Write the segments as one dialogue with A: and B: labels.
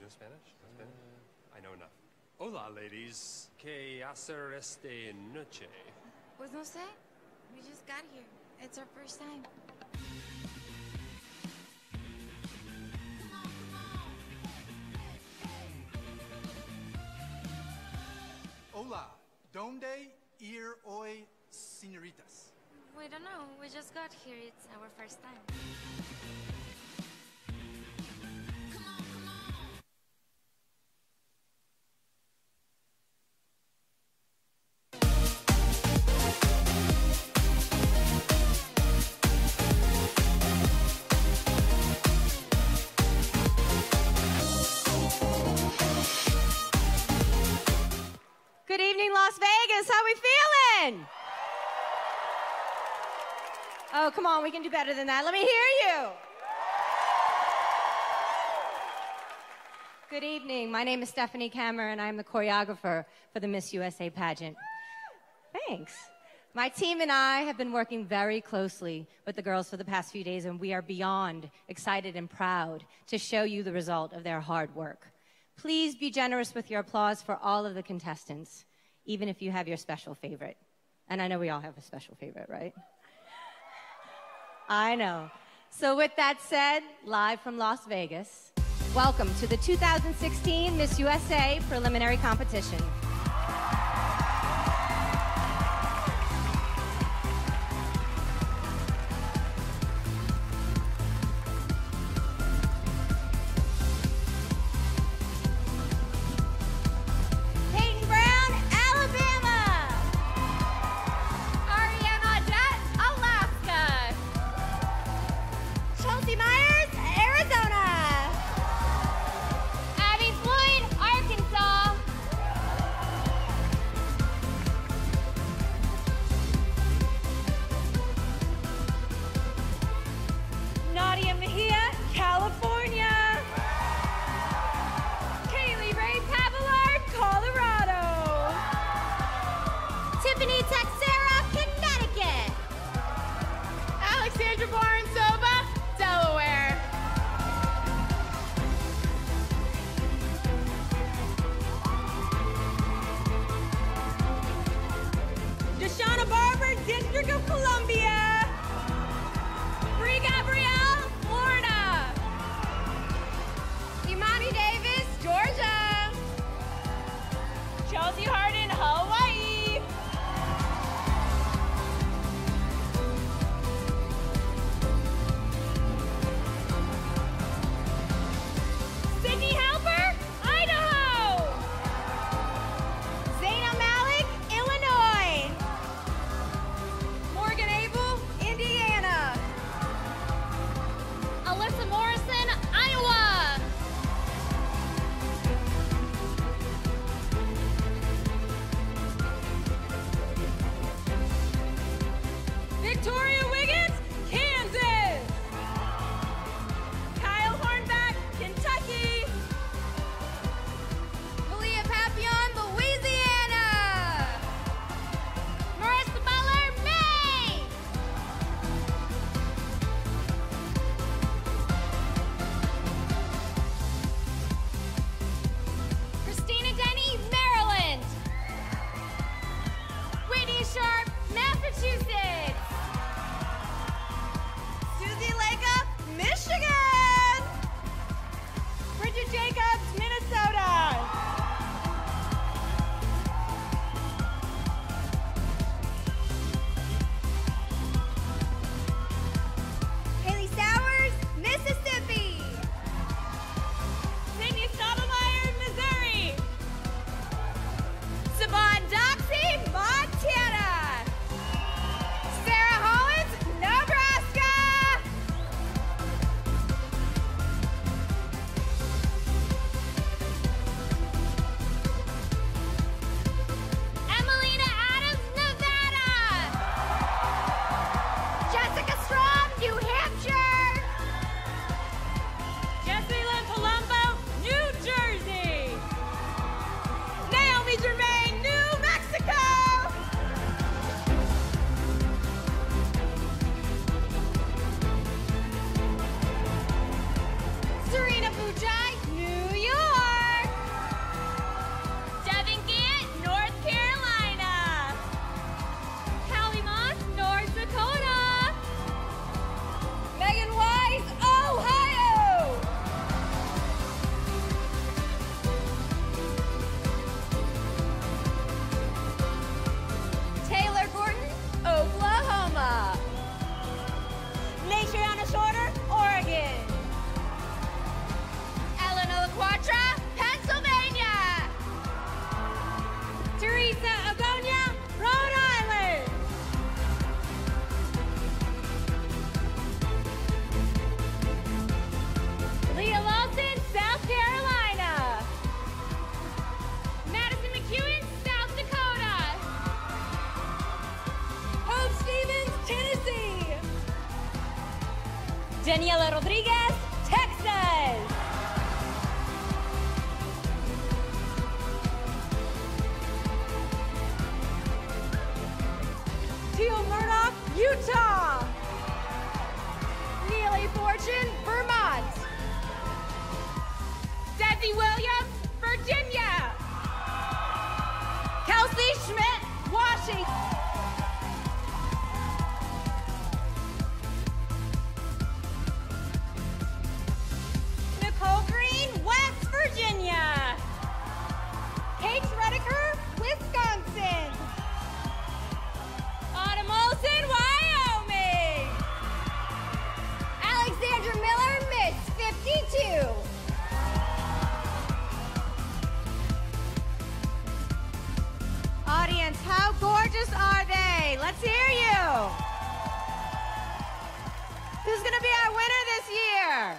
A: in Spanish? I know enough. Hola, ladies. ¿Qué hacer esta noche?
B: Pues no sé. We just got here. It's our first time.
C: Hola. ¿Dónde ir hoy, señoritas?
B: We don't know. We just got here. It's our first time.
D: Good evening, Las Vegas. How we feeling? Oh, come on, we can do better than that. Let me hear you. Good evening. My name is Stephanie Kammer, and I'm the choreographer for the Miss USA pageant. Thanks. My team and I have been working very closely with the girls for the past few days, and we are beyond excited and proud to show you the result of their hard work. Please be generous with your applause for all of the contestants, even if you have your special favorite. And I know we all have a special favorite, right? I know. So with that said, live from Las Vegas, welcome to the 2016 Miss USA preliminary competition.
E: Daniela Rodriguez, Texas. Teal Murdoch, Utah. Neely Fortune, Vermont. Desi Williams, Virginia. Kelsey Schmidt, Washington. Nicole Green, West Virginia. Kate Redeker, Wisconsin. Autumn Olson, Wyoming. Alexandra Miller, Miss 52.
D: Audience, how gorgeous are they? Let's hear you. Who's going to be our winner this year?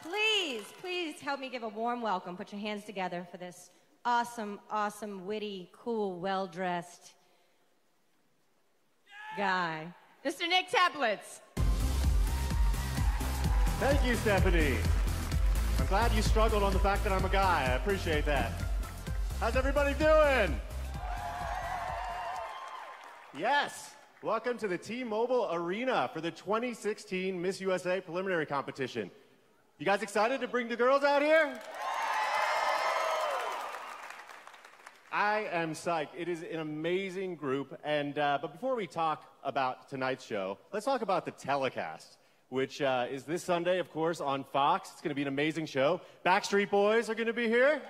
D: Please, please help me give a warm welcome. Put your hands together for this awesome, awesome, witty, cool, well-dressed guy. Mr. Nick Teplitz.
F: Thank you, Stephanie. I'm glad you struggled on the fact that I'm a guy. I appreciate that. How's everybody doing? Yes. Welcome to the T-Mobile Arena for the 2016 Miss USA preliminary competition. You guys excited to bring the girls out here? I am psyched. It is an amazing group. And but before we talk about tonight's show, let's talk about the telecast, which is this Sunday, of course, on Fox. It's going to be an amazing show. Backstreet Boys are going to be here.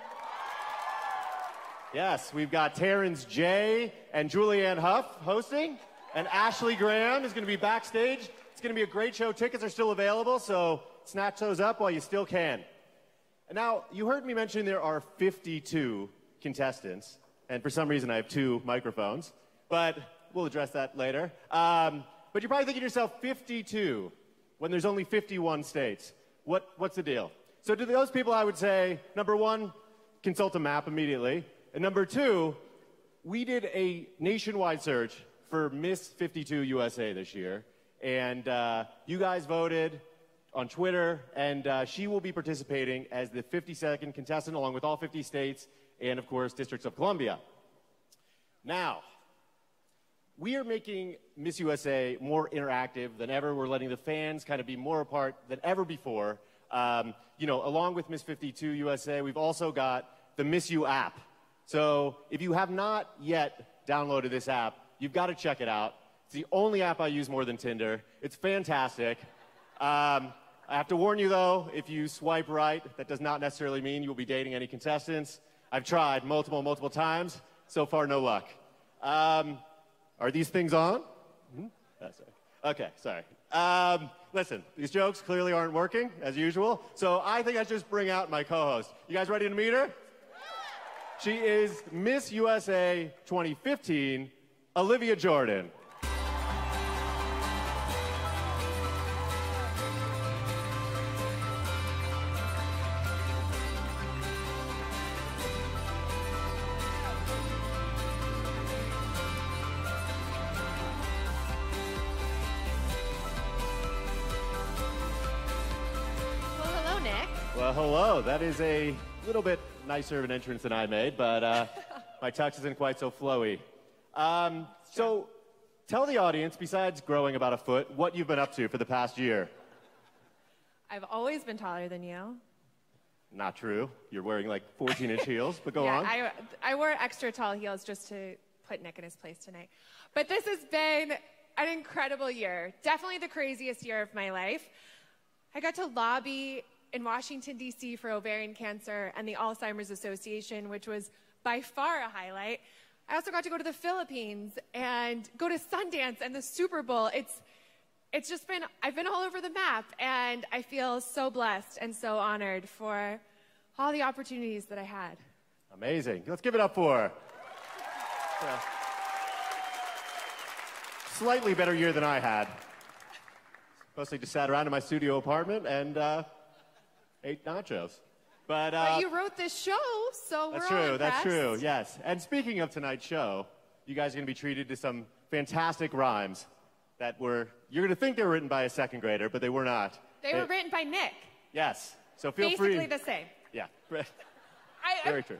F: Yes, we've got Terrence J. and Julianne Hough hosting, and Ashley Graham is going to be backstage. It's going to be a great show. Tickets are still available, so snatch those up while you still can. And now, you heard me mention there are 52 contestants, and for some reason I have 2 microphones, but we'll address that later. But you're probably thinking to yourself, 52, when there's only 51 states. What's the deal? So to those people, I would say, number 1, consult a map immediately. And number 2, we did a nationwide search for Miss 52 USA this year. And you guys voted on Twitter, and she will be participating as the 52nd contestant along with all 50 states and, of course, Districts of Columbia. Now, we are making Miss USA more interactive than ever. We're letting the fans kind of be more a part than ever before. You know, along with Miss 52 USA, we've also got the Miss You app. So if you have not yet downloaded this app, you've got to check it out. It's the only app I use more than Tinder. It's fantastic. I have to warn you, though, if you swipe right, that does not necessarily mean you'll be dating any contestants. I've tried multiple times. So far, no luck. Are these things on? Okay, sorry. Listen, these jokes clearly aren't working, as usual. So I think I should just bring out my co-host. You guys ready to meet her? She is Miss USA 2015, Olivia Jordan. Well, hello. That is a little bit nicer of an entrance than I made, but my tux isn't quite so flowy. So tell the audience, besides growing about a foot, what you've been up to for the past year.
G: I've always been taller than you.
F: Not true. You're wearing like 14-inch heels, but go on.
G: I wore extra tall heels just to put Nick in his place tonight. But this has been an incredible year. Definitely the craziest year of my life. I got to lobby in Washington, D.C. for ovarian cancer and the Alzheimer's Association, which was by far a highlight. I also got to go to the Philippines and go to Sundance and the Super Bowl. It's just been, I've been all over the map, and I feel so blessed and so honored for all the opportunities that I had.
F: Amazing. Let's give it up for her. Yeah. Slightly better year than I had. Mostly just sat around in my studio apartment and ate nachos. But
G: you wrote this show, so
F: that's
G: we're all
F: true.
G: impressed.
F: That's true. Yes. And speaking of tonight's show, you guys are going to be treated to some fantastic rhymes that were, you're going to think they were written by a second grader, but they were not.
G: They were written by Nick.
F: Yes. So feel free.
G: Basically the same.
F: Yeah. Very true.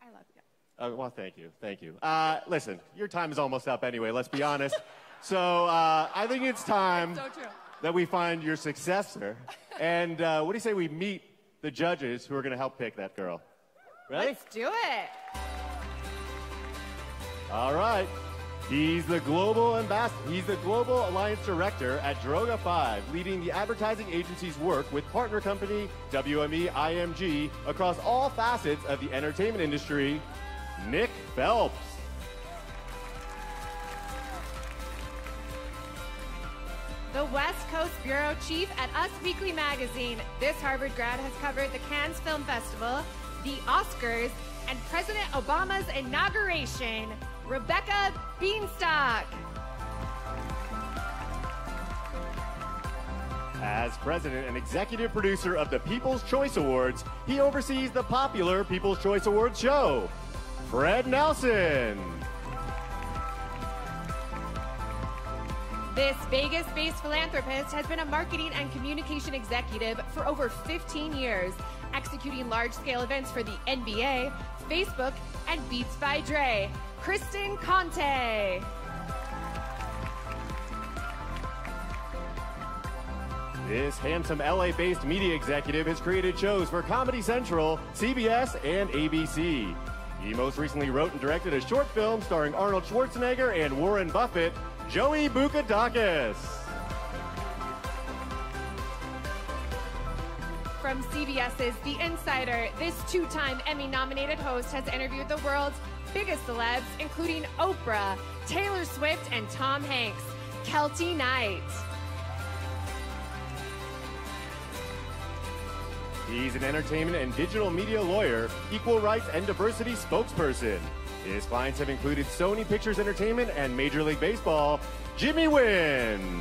G: I love you.
F: Well, thank you. Thank you. Listen, your time is almost up anyway, let's be honest. So I think it's time that we find your successor. And what do you say we meet the judges who are going to help pick that girl? Ready?
G: Let's do it.
F: All right. He's the global ambassador. He's the global alliance director at Droga 5, leading the advertising agency's work with partner company WME IMG across all facets of the entertainment industry, Nick Phelps.
G: The West Coast Bureau Chief at Us Weekly Magazine. This Harvard grad has covered the Cannes Film Festival, the Oscars, and President Obama's inauguration. Rebecca Beanstalk.
F: As president and executive producer of the People's Choice Awards, he oversees the popular People's Choice Awards show. Fred Nelson.
G: This Vegas-based philanthropist has been a marketing and communication executive for over 15 years, executing large-scale events for the NBA, Facebook, and Beats by Dre. Kristen Conte.
F: This handsome LA-based media executive has created shows for Comedy Central, CBS, and ABC. He most recently wrote and directed a short film starring Arnold Schwarzenegger and Warren Buffett, Joey Bukadakis.
G: From CBS's The Insider, this two-time Emmy-nominated host has interviewed the world's biggest celebs, including Oprah, Taylor Swift, and Tom Hanks. Kelty Knight.
F: He's an entertainment and digital media lawyer, equal rights and diversity spokesperson. His clients have included Sony Pictures Entertainment and Major League Baseball, Jimmy Wynn.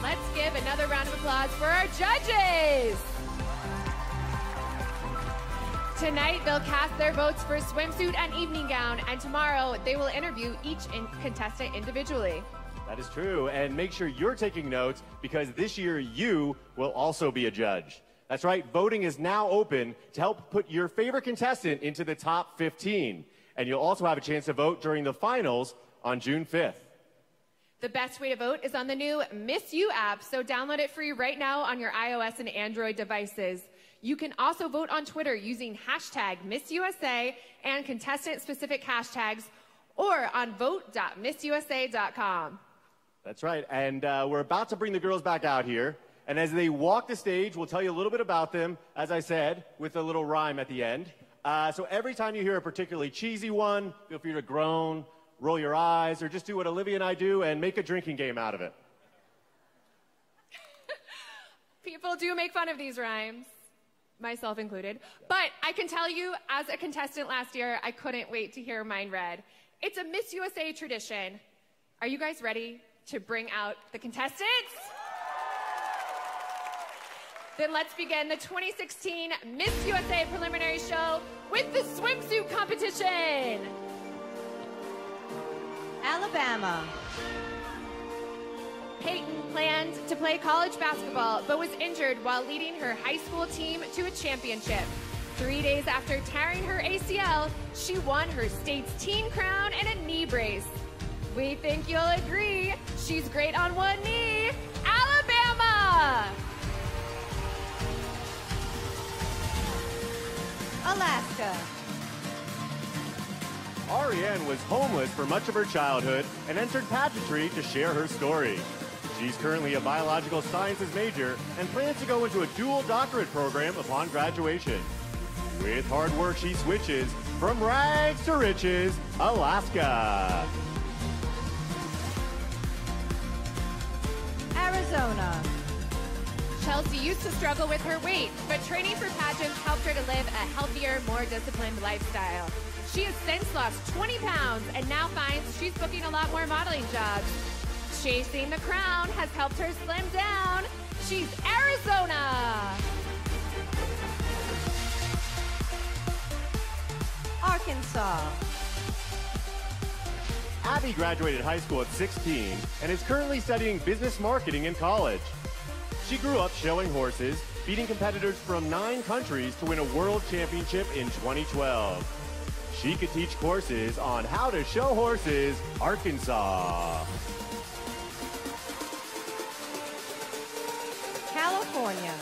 G: Let's give another round of applause for our judges. Tonight, they'll cast their votes for swimsuit and evening gown, and tomorrow, they will interview each contestant individually.
F: That is true, and make sure you're taking notes because this year you will also be a judge. That's right, voting is now open to help put your favorite contestant into the top 15. And you'll also have a chance to vote during the finals on June 5th.
G: The best way to vote is on the new Miss You app, so download it free right now on your iOS and Android devices. You can also vote on Twitter using hashtag MissUSA and contestant-specific hashtags, or on vote.missusa.com.
F: That's right, and we're about to bring the girls back out here. And as they walk the stage, we'll tell you a little bit about them, as I said, with a little rhyme at the end. So every time you hear a particularly cheesy one, feel free to groan, roll your eyes, or just do what Olivia and I do and make a drinking game out of it.
G: People do make fun of these rhymes, myself included. But I can tell you, as a contestant last year, I couldn't wait to hear mine read. It's a Miss USA tradition. Are you guys ready to bring out the contestants? Then let's begin the 2016 Miss USA preliminary show with the swimsuit competition.
D: Alabama.
G: Peyton planned to play college basketball, but was injured while leading her high school team to a championship. 3 days after tearing her ACL, she won her state's teen crown and a knee brace. We think you'll agree, she's great on one knee. Alabama!
D: Alaska.
F: Ariane was homeless for much of her childhood and entered pageantry to share her story. She's currently a biological sciences major and plans to go into a dual doctorate program upon graduation. With hard work, she switches from rags to riches, Alaska.
D: Arizona.
G: Chelsea used to struggle with her weight, but training for pageants helped her to live a healthier, more disciplined lifestyle. She has since lost 20 pounds and now finds she's booking a lot more modeling jobs. Chasing the crown has helped her slim down. She's Arizona.
D: Arkansas.
F: Abby graduated high school at 16 and is currently studying business marketing in college. She grew up showing horses, beating competitors from 9 countries to win a world championship in 2012. She could teach courses on how to show horses, Arkansas.
D: California.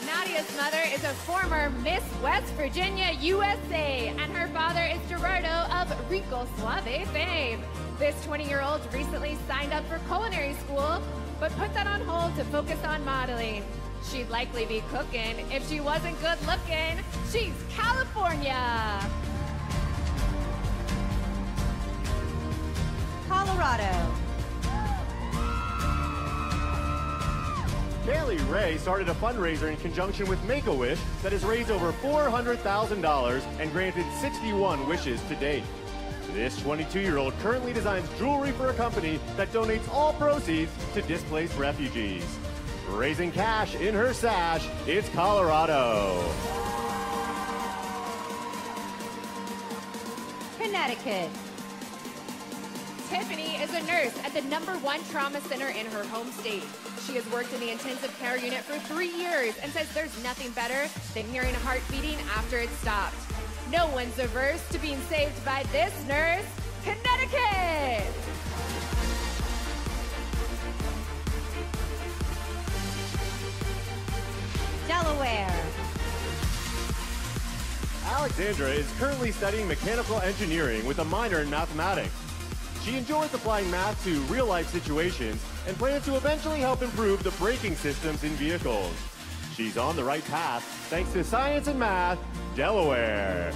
G: Nadia's mother is a former Miss West Virginia USA, and her father is Gerardo of ricosuave fame. This 20-year-old recently signed up for culinary school, but put that on hold to focus on modeling. She'd likely be cooking if she wasn't good looking. She's California.
D: Colorado.
F: Bailey Ray started a fundraiser in conjunction with Make-A-Wish that has raised over $400,000 and granted 61 wishes to date. This 22-year-old currently designs jewelry for a company that donates all proceeds to displaced refugees. Raising cash in her sash, it's Colorado.
D: Connecticut.
G: Tiffany is a nurse at the #1 trauma center in her home state. She has worked in the intensive care unit for 3 years and says there's nothing better than hearing a heart beating after it stopped. No one's averse to being saved by this nurse. Connecticut!
D: Delaware.
F: Alexandra is currently studying mechanical engineering with a minor in mathematics. She enjoys applying math to real-life situations and plans to eventually help improve the braking systems in vehicles. She's on the right path thanks to science and math, Delaware.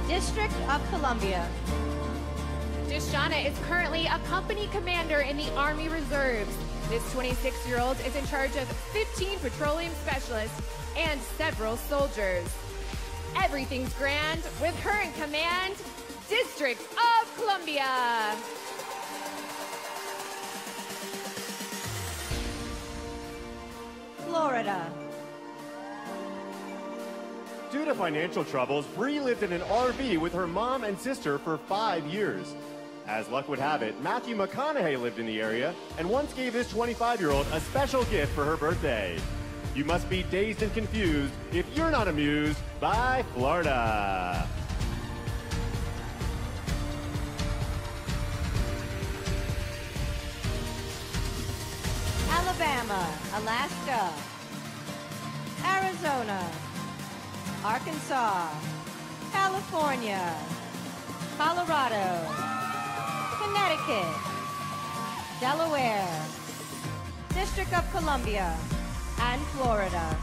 D: District of Columbia.
G: Deshauna is currently a company commander in the Army Reserves. This 26-year-old is in charge of 15 petroleum specialists and several soldiers. Everything's grand with her in command, District of Columbia.
D: Florida.
F: Due to financial troubles, Bree lived in an RV with her mom and sister for 5 years. As luck would have it, Matthew McConaughey lived in the area and once gave this 25-year-old a special gift for her birthday. You must be dazed and confused if you're not amused by Florida.
D: Alabama. Alaska. Arizona. Arkansas. California. Colorado. Connecticut. Delaware. District of Columbia. And Florida.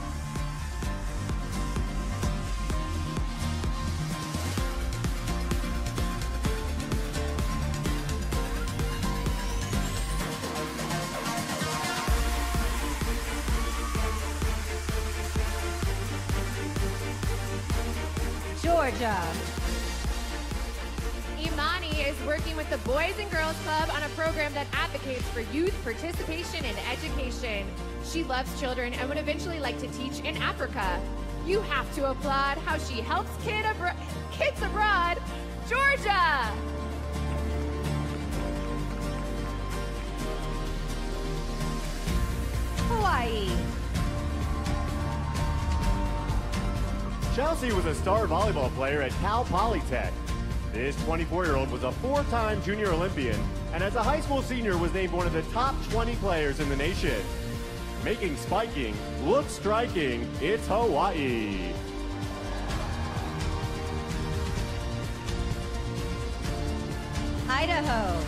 D: Georgia.
G: Imani is working with the Boys and Girls Club on a program that advocates for youth participation in education. She loves children and would eventually like to teach in Africa. You have to applaud how she helps kids abroad. Georgia!
D: Hawaii.
F: Chelsea was a star volleyball player at Cal Polytech. This 24-year-old was a 4-time junior Olympian, and as a high school senior was named one of the top 20 players in the nation. Making spiking look striking, it's Hawaii.
D: Idaho.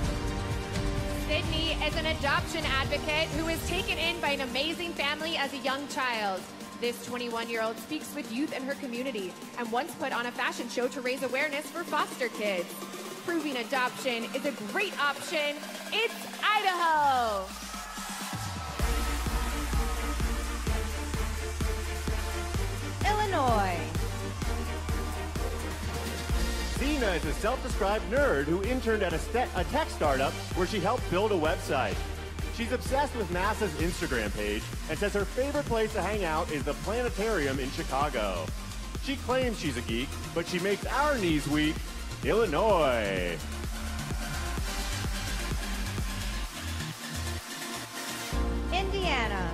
G: Sydney is an adoption advocate who was taken in by an amazing family as a young child. This 21-year-old speaks with youth in her community and once put on a fashion show to raise awareness for foster kids. Proving adoption is a great option. It's Idaho.
D: Illinois.
F: Zena is a self-described nerd who interned at a tech startup where she helped build a website. She's obsessed with NASA's Instagram page and says her favorite place to hang out is the planetarium in Chicago. She claims she's a geek, but she makes our knees weak. Illinois.
D: Indiana.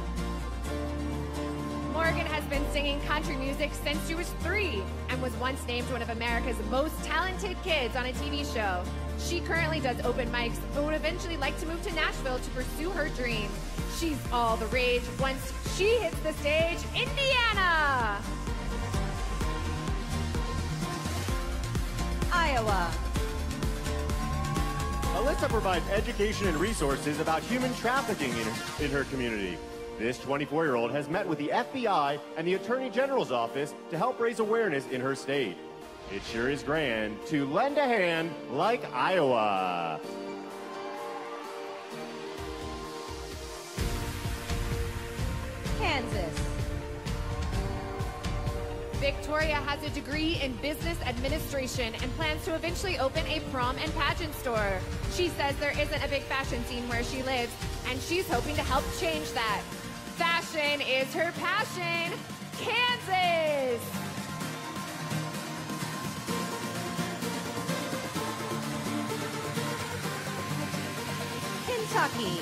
G: Morgan has been singing country music since she was 3 and was once named one of America's most talented kids on a TV show. She currently does open mics, but would eventually like to move to Nashville to pursue her dream. She's all the rage once she hits the stage. Indiana!
D: Iowa.
F: Alyssa provides education and resources about human trafficking in her community. This 24-year-old has met with the FBI and the Attorney General's office to help raise awareness in her state. It sure is grand to lend a hand like Iowa.
D: Kansas.
G: Victoria has a degree in business administration and plans to eventually open a prom and pageant store. She says there isn't a big fashion scene where she lives, and she's hoping to help change that. Fashion is her passion. Kansas!
D: Kentucky.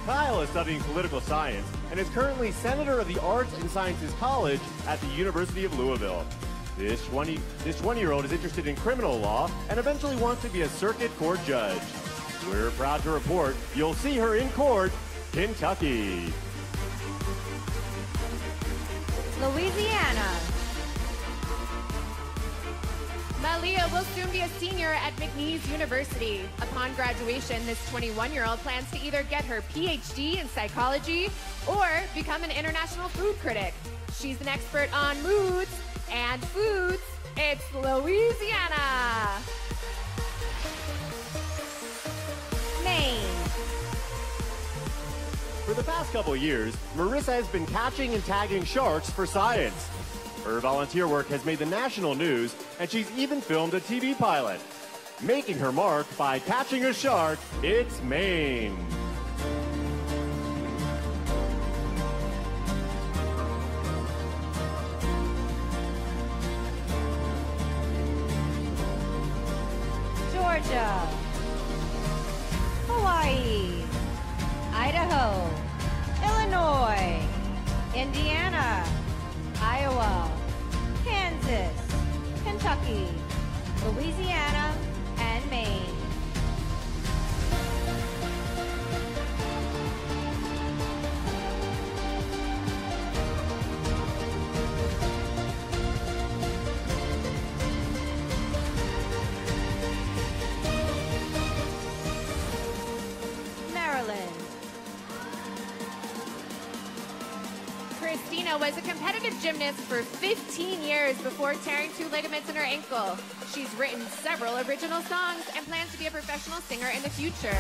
F: Kyle is studying political science and is currently Senator of the Arts and Sciences College at the University of Louisville. This 20-year-old is interested in criminal law and eventually wants to be a circuit court judge. We're proud to report you'll see her in court, Kentucky.
D: Louisiana.
G: Malia will soon be a senior at McNeese University. Upon graduation, this 21-year-old plans to either get her PhD in psychology or become an international food critic. She's an expert on moods and foods. It's Louisiana.
D: Maine.
F: For the past couple years, Marissa has been catching and tagging sharks for science. Her volunteer work has made the national news, and she's even filmed a TV pilot. Making her mark by catching a shark, it's Maine.
D: Georgia. Hawaii. Idaho. Illinois. Indiana. Iowa. Kansas. Kentucky. Louisiana. And Maine. Maryland.
G: Christina was a competitive gymnast for 15 years before tearing 2 ligaments in her ankle. She's written several original songs and plans to be a professional singer in the future.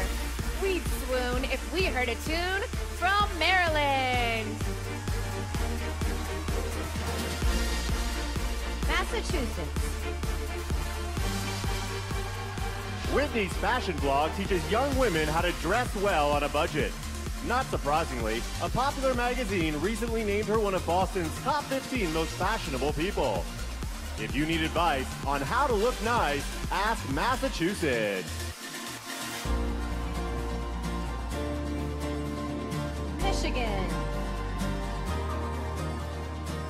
G: We'd swoon if we heard a tune from Maryland.
D: Massachusetts.
F: Whitney's fashion blog teaches young women how to dress well on a budget. Not surprisingly, a popular magazine recently named her one of Boston's top 15 most fashionable people. If you need advice on how to look nice, ask Massachusetts.
D: Michigan.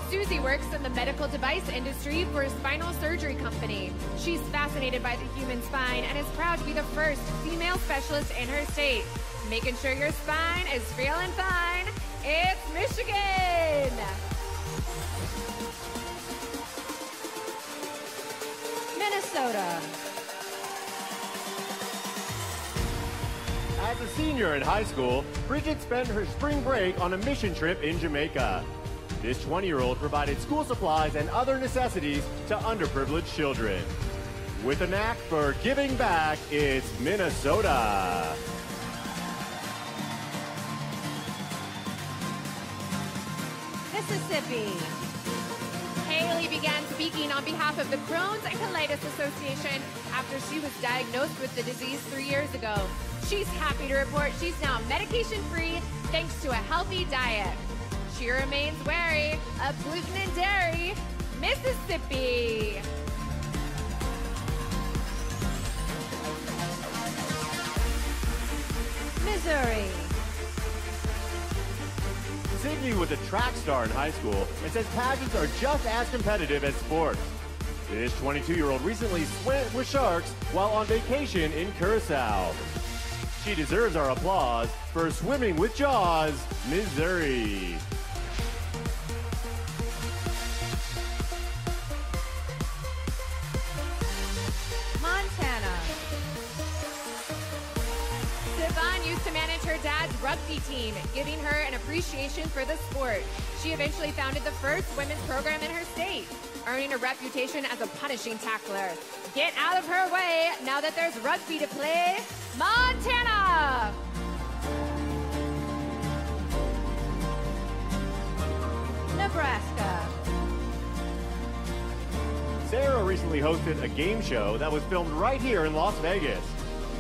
G: Susie works in the medical device industry for a spinal surgery company. She's fascinated by the human spine and is proud to be the first female specialist in her state. Making sure your spine is feeling fine. It's Michigan!
D: Minnesota.
F: As a senior in high school, Bridget spent her spring break on a mission trip in Jamaica. This 20-year-old provided school supplies and other necessities to underprivileged children. With a knack for giving back, it's Minnesota.
D: Mississippi.
G: Haley Hallie began speaking on behalf of the Crohn's and Colitis Association after she was diagnosed with the disease 3 years ago. She's happy to report she's now medication-free thanks to a healthy diet. She remains wary of gluten and dairy. Mississippi.
D: Missouri.
F: Sydney was a track star in high school and says pageants are just as competitive as sports. This 22-year-old recently swam with sharks while on vacation in Curacao. She deserves our applause for swimming with Jaws, Missouri.
D: Montana.
G: Siobhan used to manage her dad's rugby team, giving her an appreciation for the sport. She eventually founded the first women's program in her state, earning a reputation as a punishing tackler. Get out of her way now that there's rugby to play. Montana!
D: Nebraska.
F: Sarah recently hosted a game show that was filmed right here in Las Vegas.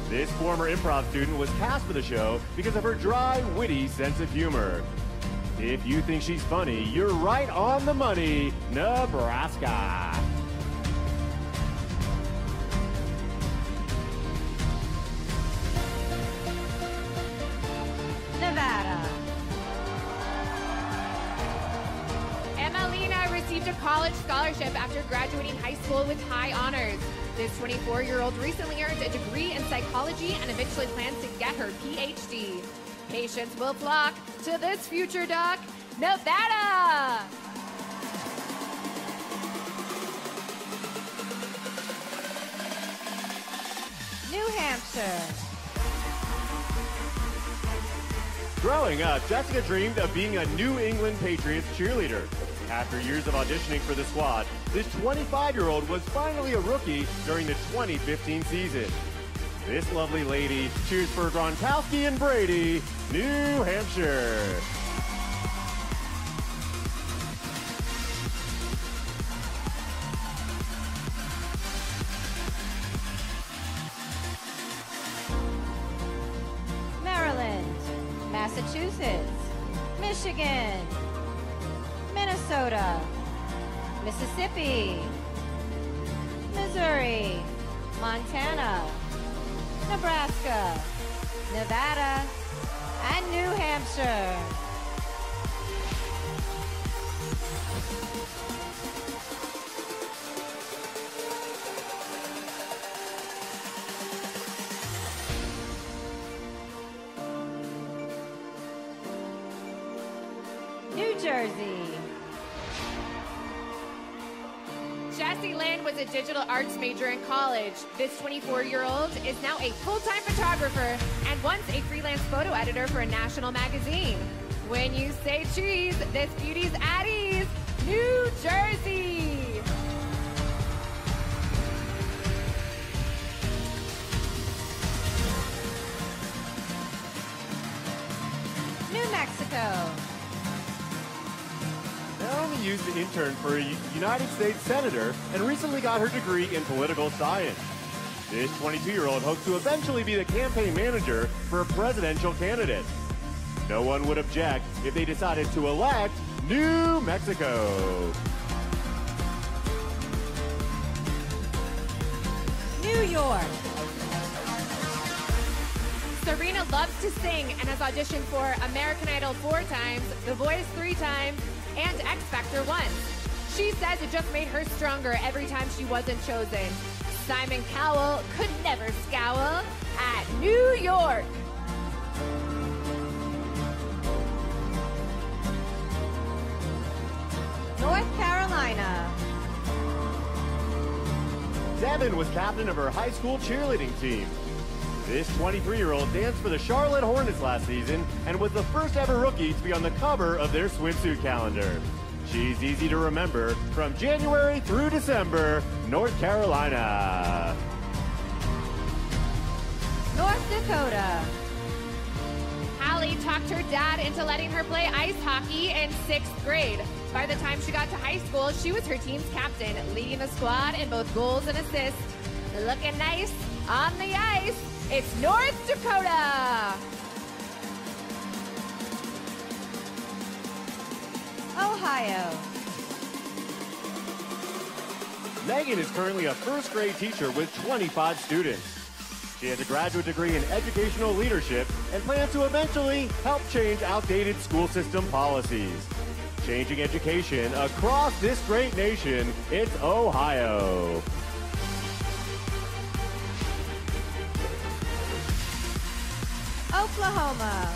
F: This former improv student was cast for the show because of her dry, witty sense of humor. If you think she's funny, you're right on the money, Nebraska.
D: Nevada.
G: Emelina received a college scholarship after graduating high school with high honors. This 24-year-old recently earned a degree in psychology and eventually plans to get her PhD. Patients will flock to this future doc, Nevada!
D: New Hampshire.
F: Growing up, Jessica dreamed of being a New England Patriots cheerleader. After years of auditioning for the squad, this 25-year-old was finally a rookie during the 2015 season. This lovely lady cheers for Gronkowski and Brady, New Hampshire.
D: Maryland. Massachusetts. Michigan. Minnesota. Mississippi. Missouri. Montana. Nebraska, Nevada, and New Hampshire. New Jersey.
G: Jessie Lynn was a digital arts major in college. This 24-year-old is now a full-time photographer and once a freelance photo editor for a national magazine. When you say cheese, this beauty's at ease, New Jersey.
D: New Mexico.
F: Naomi used to intern for a United States senator and recently got her degree in political science. This 22-year-old hopes to eventually be the campaign manager for a presidential candidate. No one would object if they decided to elect New Mexico.
D: New York.
G: Serena loves to sing and has auditioned for American Idol 4 times, The Voice 3 times, and X Factor once. She says it just made her stronger every time she wasn't chosen. Simon Cowell could never scowl at New York.
D: North Carolina.
F: Devin was captain of her high school cheerleading team. This 23-year-old danced for the Charlotte Hornets last season and was the first ever rookie to be on the cover of their swimsuit calendar. She's easy to remember from January through December, North Carolina.
D: North Dakota.
G: Hallie talked talked her dad into letting her play ice hockey in 6th grade. By the time she got to high school, she was her team's captain, leading the squad in both goals and assists. Looking nice on the ice, it's North Dakota.
D: Ohio.
F: Megan is currently a first grade teacher with 25 students. She has a graduate degree in educational leadership and plans to eventually help change outdated school system policies. Changing education across this great nation, it's Ohio.
D: Oklahoma.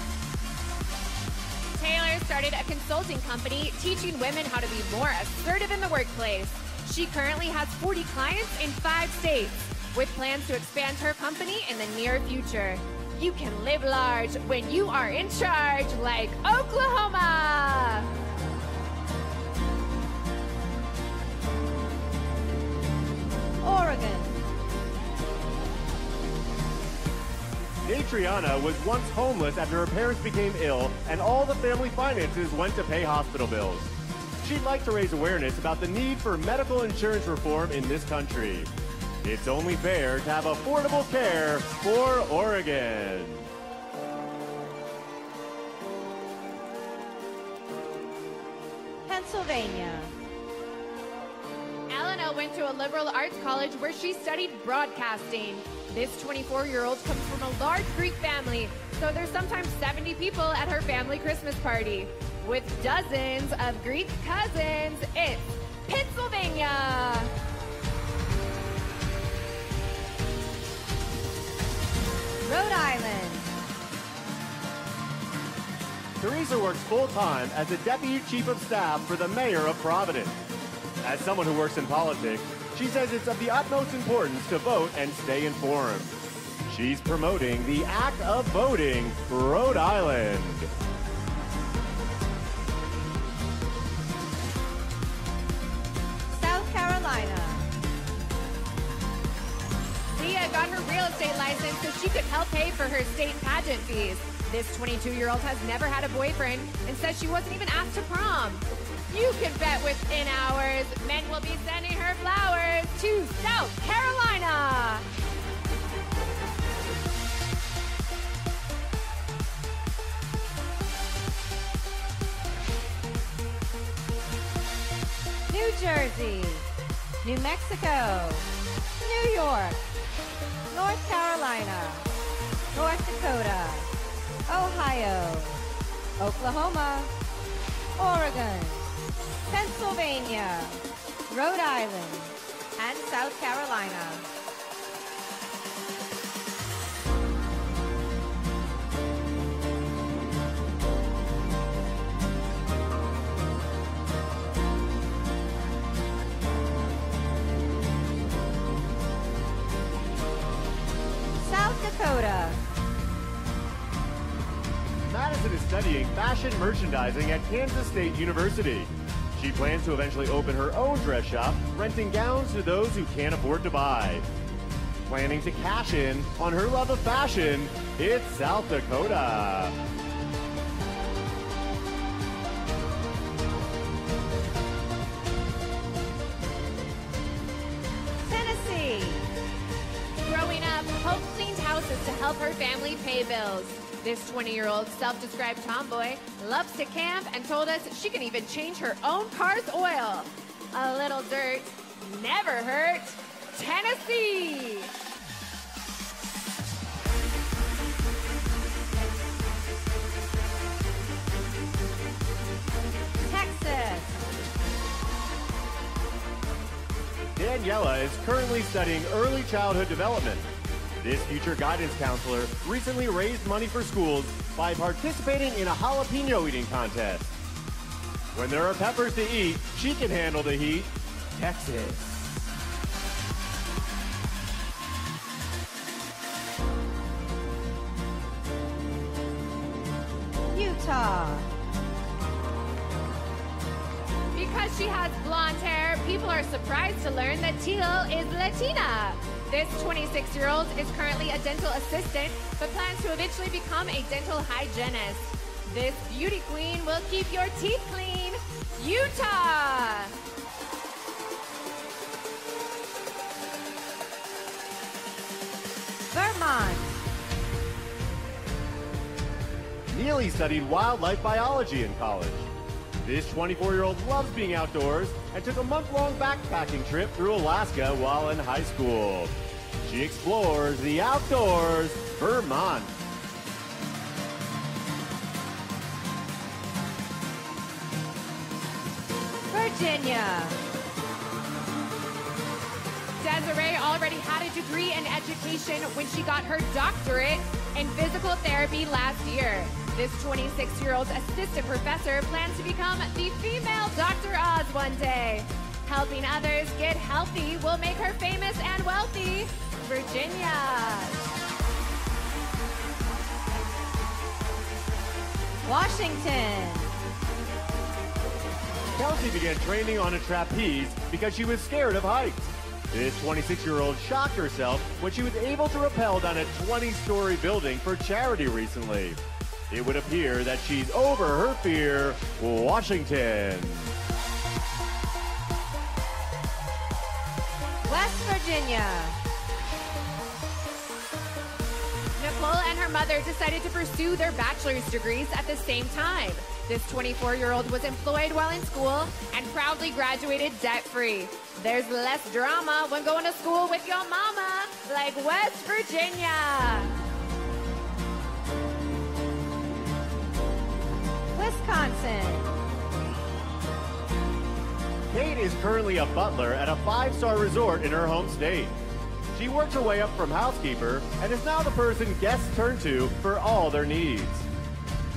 G: Taylor started a consulting company teaching women how to be more assertive in the workplace. She currently has 40 clients in 5 states, with plans to expand her company in the near future. You can live large when you are in charge, like Oklahoma.
D: Oregon.
F: Adriana was once homeless after her parents became ill and all the family finances went to pay hospital bills. She'd like to raise awareness about the need for medical insurance reform in this country. It's only fair to have affordable care for Oregon.
D: Pennsylvania.
G: Elena went to a liberal arts college where she studied broadcasting. This 24-year-old comes from a large Greek family, so there's sometimes 70 people at her family Christmas party. With dozens of Greek cousins, it's Pennsylvania.
D: Rhode Island.
F: Teresa works full-time as the Deputy Chief of Staff for the Mayor of Providence. As someone who works in politics, she says it's of the utmost importance to vote and stay informed. She's promoting the act of voting, Rhode Island.
D: South Carolina.
G: Leah got her real estate license so she could help pay for her state pageant fees. This 22-year-old has never had a boyfriend and says she wasn't even asked to prom. You can bet within hours, men will be sending her flowers to South Carolina.
D: New Jersey. New Mexico. New York. North Carolina. North Dakota. Ohio. Oklahoma. Oregon. Pennsylvania, Rhode Island, and South Carolina. South Dakota.
F: Madison is studying fashion merchandising at Kansas State University. She plans to eventually open her own dress shop, renting gowns to those who can't afford to buy. Planning to cash in on her love of fashion, it's South Dakota.
D: Tennessee.
G: Growing up, Hope cleaned houses to help her family pay bills. This 20-year-old self-described tomboy loves to camp and told us she can even change her own car's oil. A little dirt never hurt. Tennessee.
D: Texas.
F: Daniela is currently studying early childhood development. This future guidance counselor recently raised money for schools by participating in a jalapeno eating contest. When there are peppers to eat, she can handle the heat. Texas.
D: Utah.
G: Because she has blonde hair, people are surprised to learn that Teal is Latina. This 26-year-old is currently a dental assistant, but plans to eventually become a dental hygienist. This beauty queen will keep your teeth clean. Utah.
D: Vermont.
F: Neely studied wildlife biology in college. This 24-year-old loves being outdoors and took a month-long backpacking trip through Alaska while in high school. She explores the outdoors, Vermont.
D: Virginia.
G: Desiree already had a degree in education when she got her doctorate in physical therapy last year. This 26-year-old assistant professor plans to become the female Dr. Oz one day. Helping others get healthy will make her famous and wealthy. Virginia.
D: Washington.
F: Kelsey began training on a trapeze because she was scared of heights. This 26-year-old shocked herself when she was able to rappel down a 20-story building for charity recently. It would appear that she's over her fear. Washington.
D: West Virginia.
G: Nicole and her mother decided to pursue their bachelor's degrees at the same time. This 24-year-old was employed while in school and proudly graduated debt-free. There's less drama when going to school with your mama, like West Virginia.
D: Wisconsin.
F: Kate is currently a butler at a 5-star resort in her home state. She worked her way up from housekeeper and is now the person guests turn to for all their needs.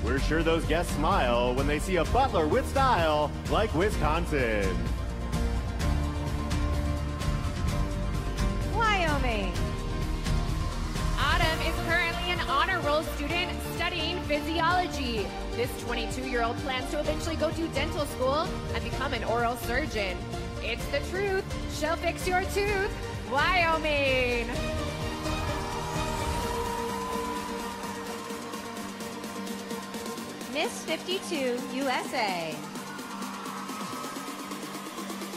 F: We're sure those guests smile when they see a butler with style like Wisconsin.
D: Wyoming.
G: Autumn is currently an honor roll student studying physiology. This 22-year-old plans to eventually go to dental school and become an oral surgeon. It's the truth. She'll fix your tooth. Wyoming.
D: Miss 52 USA.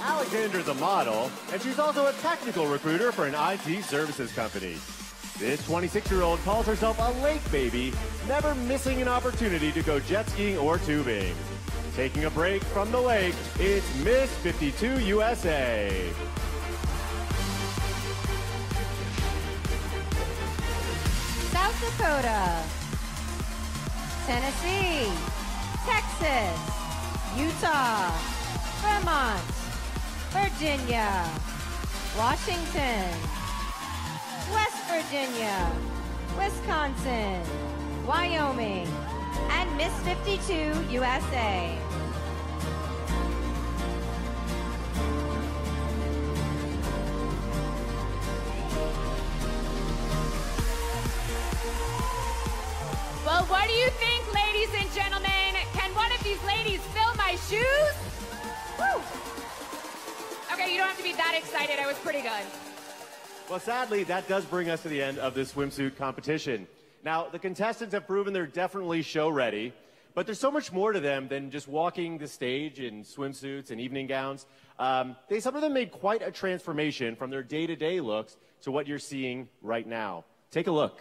F: Alexander's a model, and she's also a technical recruiter for an IT services company. This 26-year-old calls herself a lake baby, never missing an opportunity to go jet skiing or tubing. Taking a break from the lake, it's Miss 52 USA.
D: South Dakota. Tennessee. Texas. Utah. Vermont. Virginia. Washington. West Virginia. Wisconsin. Wyoming. And Miss 52 USA.
G: Well, what do you think, ladies and gentlemen? Can one of these ladies fill my shoes? Woo! Okay, you don't have to be that excited. I was pretty good.
F: Well, sadly, that does bring us to the end of this swimsuit competition. Now, the contestants have proven they're definitely show ready, but there's so much more to them than just walking the stage in swimsuits and evening gowns. Some of them made quite a transformation from their day-to-day looks to what you're seeing right now. Take a look.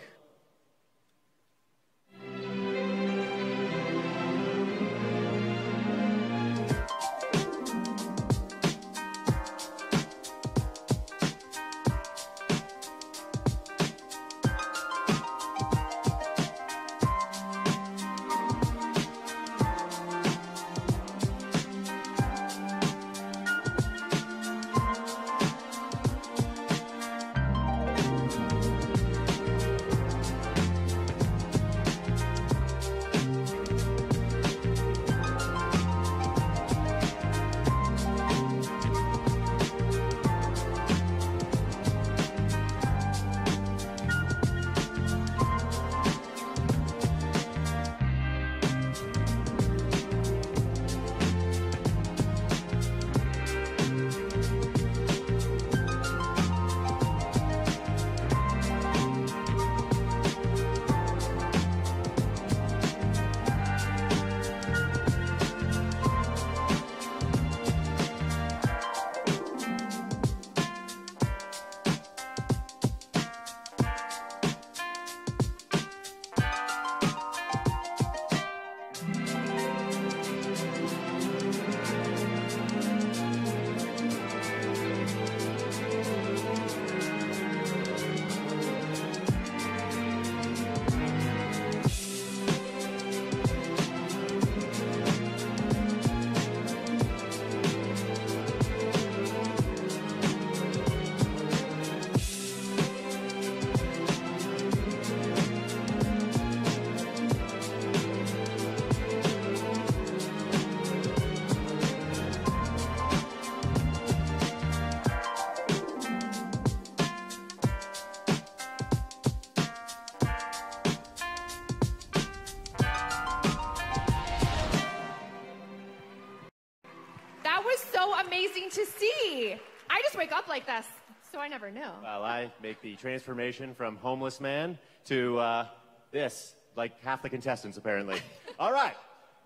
G: to see. I just wake up like this, so I never know.
F: Well, I make the transformation from homeless man to this, like half the contestants, apparently. All right.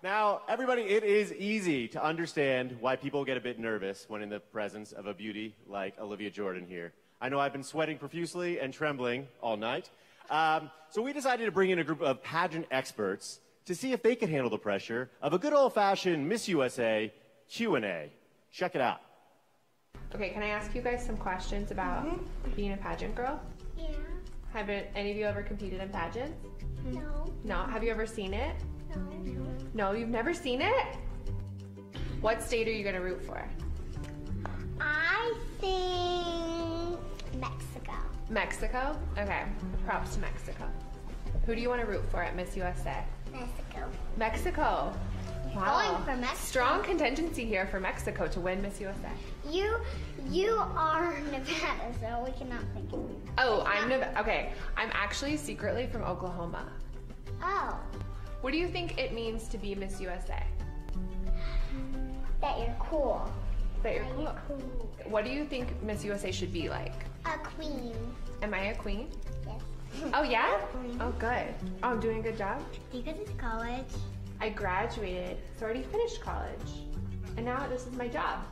F: Now, everybody, it is easy to understand why people get a bit nervous when in the presence of a beauty like Olivia Jordan here. I know I've been sweating profusely and trembling all night. So we decided to bring in a group of pageant experts to see if they could handle the pressure of a good old-fashioned Miss USA Q&A. Check it out.
G: Okay, can I ask you guys some questions about being a pageant girl?
E: Yeah.
G: Have any of you ever competed in pageants?
E: No.
G: No. Have you ever seen it?
E: No.
G: No, you've never seen it? What state are you going to root for?
E: I think Mexico.
G: Mexico? Okay, props to Mexico. Who do you want to root for at Miss USA?
E: Mexico.
G: Mexico. Wow.
E: Going for Mexico.
G: Strong contingency here for Mexico to win Miss USA.
E: You are Nevada, so we cannot think of you.
G: Oh, I'm Nevada. Okay, I'm actually secretly from Oklahoma.
E: Oh,
G: What do you think it means to be Miss USA?
E: that you're cool.
G: That you're
E: That
G: cool.
E: you're cool.
G: What do you think Miss USA should be like?
E: A queen.
G: Am I a queen?
E: Yes.
G: Oh, yeah?
E: Mhm.
G: Oh, good. Oh, I'm doing a good job?
E: Do you go to college?
G: I graduated, so I already finished college. And now this is my job.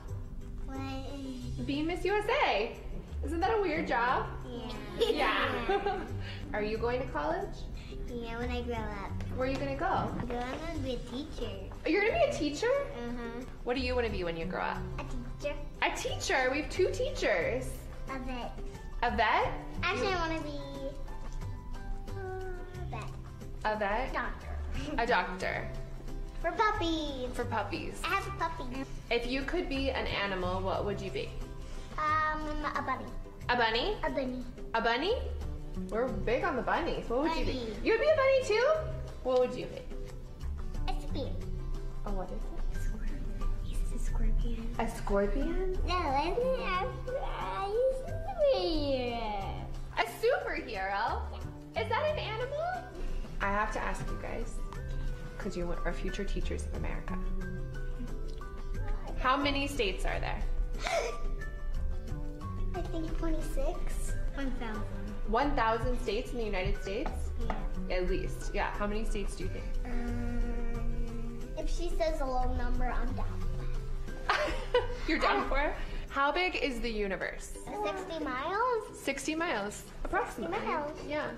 E: What?
G: Being Miss USA. Isn't that a weird job?
E: Yeah.
G: Yeah. Are you going to college?
E: Yeah, when I grow up.
G: Where are you gonna go?
E: I'm gonna be a teacher.
G: You're gonna be a teacher?
E: Uh-huh.
G: What do you wanna be when you grow up?
E: A teacher.
G: A teacher? We have 2 teachers.
E: A vet.
G: A vet?
E: Actually, I want to be a vet.
G: A vet?
E: Doctor.
G: A doctor.
E: For puppies.
G: For puppies.
E: I have a puppy.
G: If you could be an animal, what would you be?
E: A bunny.
G: A bunny?
E: A bunny.
G: A bunny? We're big on the bunnies. What would you be?
E: Bunny.
G: You would be a bunny too? What would you be?
E: A spear.
G: Oh, what is it?
E: He's a scorpion.
G: A scorpion?
E: No, I'm a superhero.
G: A superhero? Is that an animal? I have to ask you guys, because you are future teachers of America. How many states are there?
E: I think 26. 1,000.
G: 1,000 states in the United States?
E: Yeah.
G: At least. Yeah. How many states do you think?
E: If she says a low number, I'm down.
G: You're down for it? How big is the universe?
E: 60 miles?
G: 60 miles, approximately.
E: 60 miles.
G: Yeah,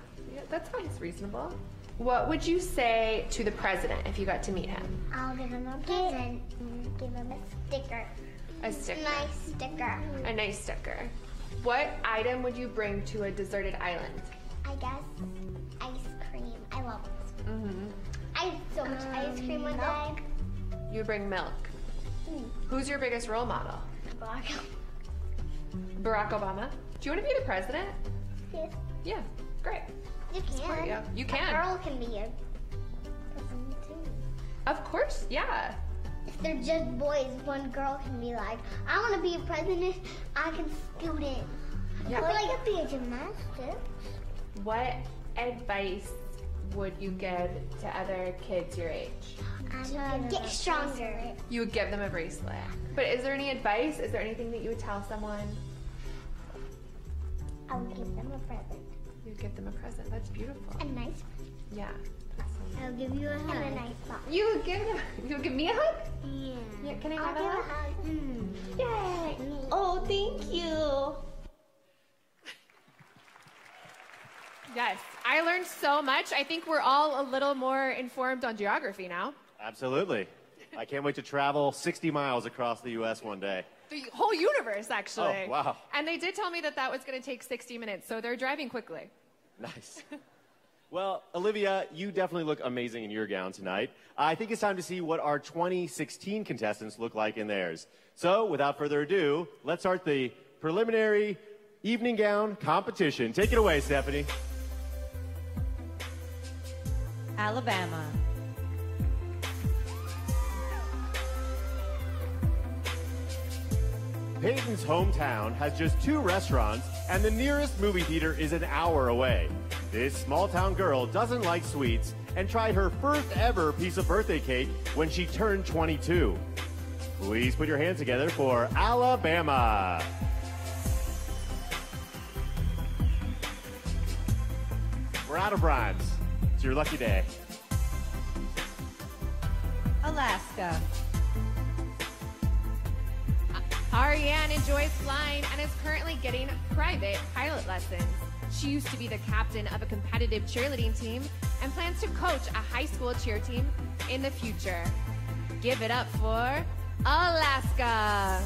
G: that sounds reasonable. What would you say to the president if you got to meet him?
E: I'll give him a present. Give him a sticker.
G: A sticker.
E: Nice sticker.
G: A nice sticker. What item would you bring to a deserted island?
E: I guess ice cream. I love it.
G: Mm-hmm.
E: I had so much ice cream one day.
G: You bring milk. Who's your biggest role model? Barack Obama. Do you want to be the president?
E: Yes.
G: Yeah, great.
E: You
G: Support
E: can.
G: you. You can.
E: A girl can be a president too.
G: Of course, yeah.
E: If they're just boys, one girl can be like, I want to be a president. I can scoot in.
G: Yeah.
E: Or I could be a gymnastic.
G: What advice would you give to other kids your age?
E: Get stronger.
G: You would give them a bracelet. But is there any advice? Is there anything that you would tell someone?
E: I would give them a present.
G: You'd give them a present. That's beautiful.
E: A nice.
G: Yeah.
E: I'll give you a hug. And a nice box.
G: You would give me a hug?
E: Yeah.
G: Yeah, can I
E: I'll
G: have
E: give
G: a hug?
E: hug.
G: Yay!
E: Oh, thank you.
G: Yes, I learned so much. I think we're all a little more informed on geography now.
F: Absolutely. I can't wait to travel 60 miles across the U.S. one day.
G: The whole universe, actually.
F: Oh, wow.
G: And they did tell me that that was going to take 60 minutes, so they're driving quickly.
F: Nice. Well, Olivia, you definitely look amazing in your gown tonight. I think it's time to see what our 2016 contestants look like in theirs. So, without further ado, let's start the preliminary evening gown competition. Take it away, Stephanie.
D: Alabama.
F: Peyton's hometown has just 2 restaurants, and the nearest movie theater is an hour away. This small-town girl doesn't like sweets and tried her first ever piece of birthday cake when she turned 22. Please put your hands together for Alabama. We're out of rhymes. It's your lucky day.
D: Alaska.
G: Ariane enjoys flying and is currently getting private pilot lessons. She used to be the captain of a competitive cheerleading team and plans to coach a high school cheer team in the future. Give it up for Alaska.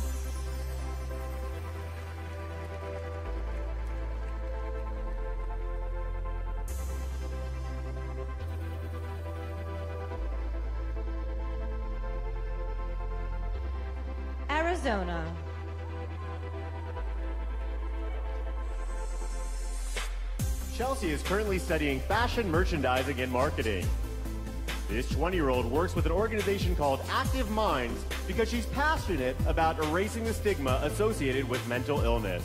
D: Arizona.
F: Chelsea is currently studying fashion merchandising and marketing. This 20-year-old works with an organization called Active Minds because she's passionate about erasing the stigma associated with mental illness.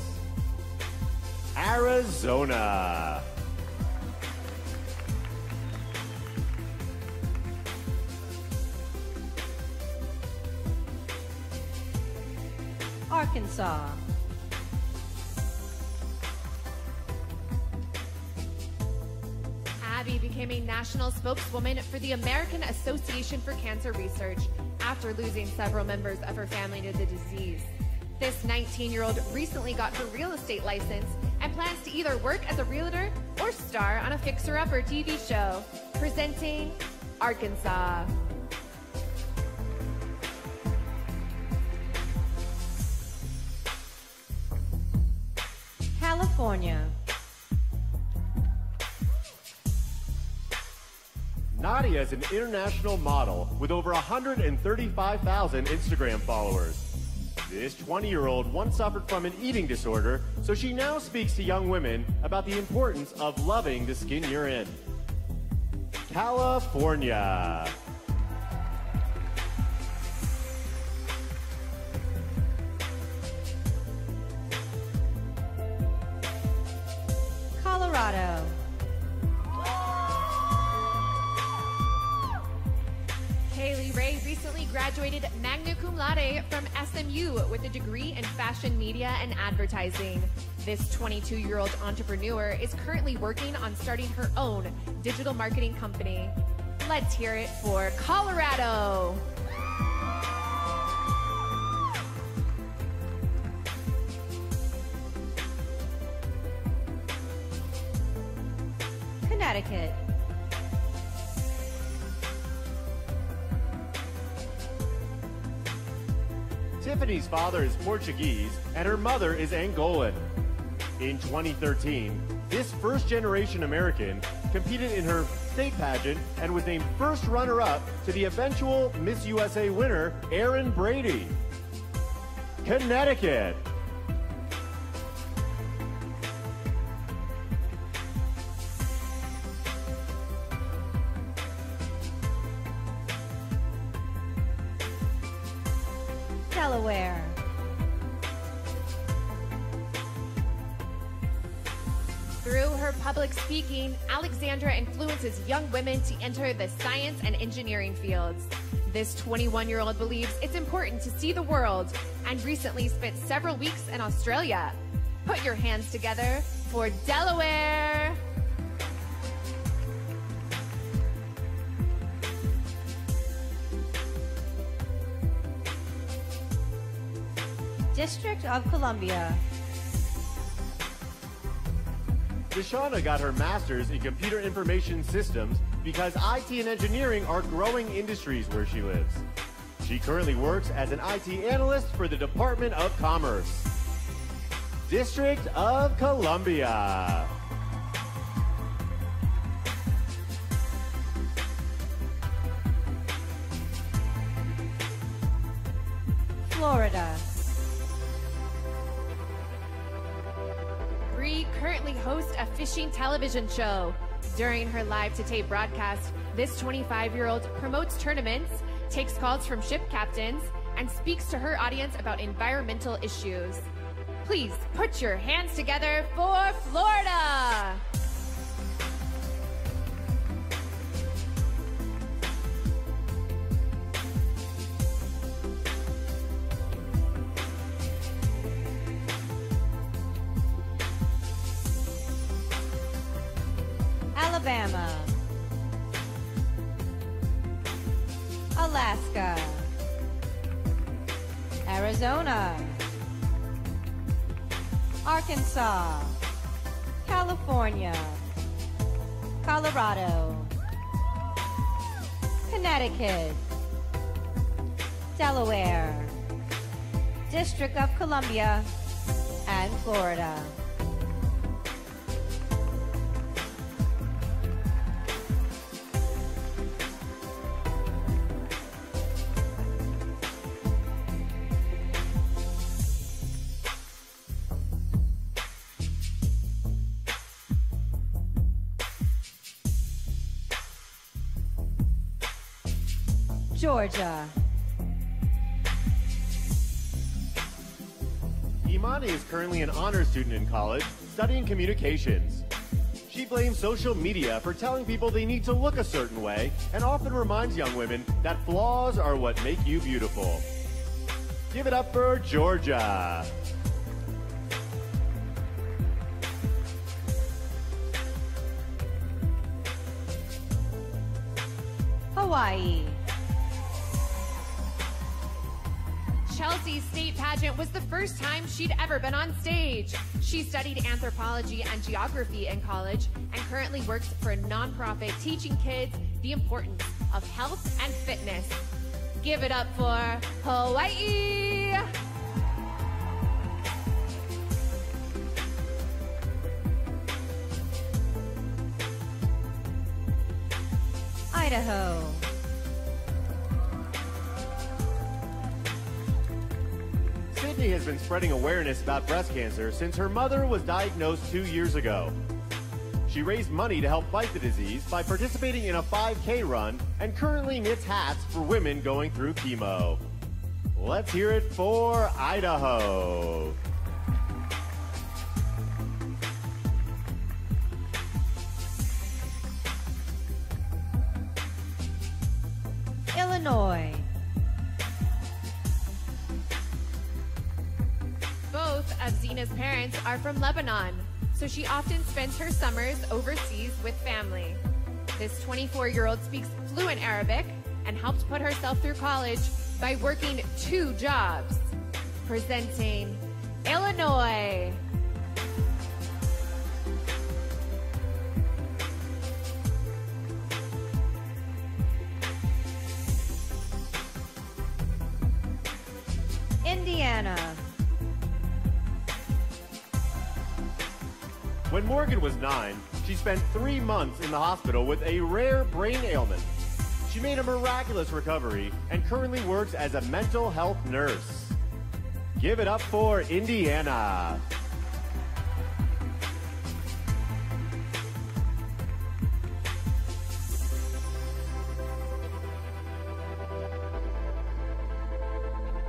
F: Arizona.
D: Arkansas.
G: Abby became a national spokeswoman for the American Association for Cancer Research after losing several members of her family to the disease. This 19-year-old recently got her real estate license and plans to either work as a realtor or star on a fixer-upper TV show. Presenting Arkansas.
D: California.
F: Nadia is an international model with over 135,000 Instagram followers. This 20-year-old once suffered from an eating disorder, so she now speaks to young women about the importance of loving the skin you're in. California.
D: Colorado.
G: Kaylee Ray recently graduated magna cum laude from SMU with a degree in fashion media and advertising. This 22-year-old entrepreneur is currently working on starting her own digital marketing company. Let's hear it for Colorado.
D: Connecticut.
F: Tiffany's father is Portuguese and her mother is Angolan. In 2013, this first-generation American competed in her state pageant and was named first runner-up to the eventual Miss USA winner, Erin Brady. Connecticut.
D: Delaware.
G: Through her public speaking, Alexandra influences young women to enter the science and engineering fields. This 21-year-old believes it's important to see the world and recently spent several weeks in Australia. Put your hands together for Delaware.
D: District of Columbia.
F: Deshauna got her master's in computer information systems because IT and engineering are growing industries where she lives. She currently works as an IT analyst for the Department of Commerce. District of Columbia.
D: Florida.
G: Bree currently hosts a fishing television show. During her live-to-tape broadcast, this 25-year-old promotes tournaments, takes calls from ship captains, and speaks to her audience about environmental issues. Please put your hands together for Florida!
D: Alabama, Alaska, Arizona, Arkansas, California, Colorado, Connecticut, Delaware, District of Columbia, and Florida. Georgia.
F: Imani is currently an honors student in college, studying communications. She blames social media for telling people they need to look a certain way and often reminds young women that flaws are what make you beautiful. Give it up for Georgia.
D: Hawaii.
G: Chelsea's state pageant was the first time she'd ever been on stage. She studied anthropology and geography in college and currently works for a nonprofit teaching kids the importance of health and fitness. Give it up for Hawaii!
D: Idaho.
F: Sydney has been spreading awareness about breast cancer since her mother was diagnosed 2 years ago. She raised money to help fight the disease by participating in a 5K run and currently knits hats for women going through chemo. Let's hear it for Idaho.
D: Illinois.
G: Both of Zena's parents are from Lebanon, so she often spends her summers overseas with family. This 24-year-old speaks fluent Arabic and helped put herself through college by working 2 jobs. Presenting Illinois.
D: Indiana.
F: When Morgan was 9, she spent 3 months in the hospital with a rare brain ailment. She made a miraculous recovery and currently works as a mental health nurse. Give it up for Indiana.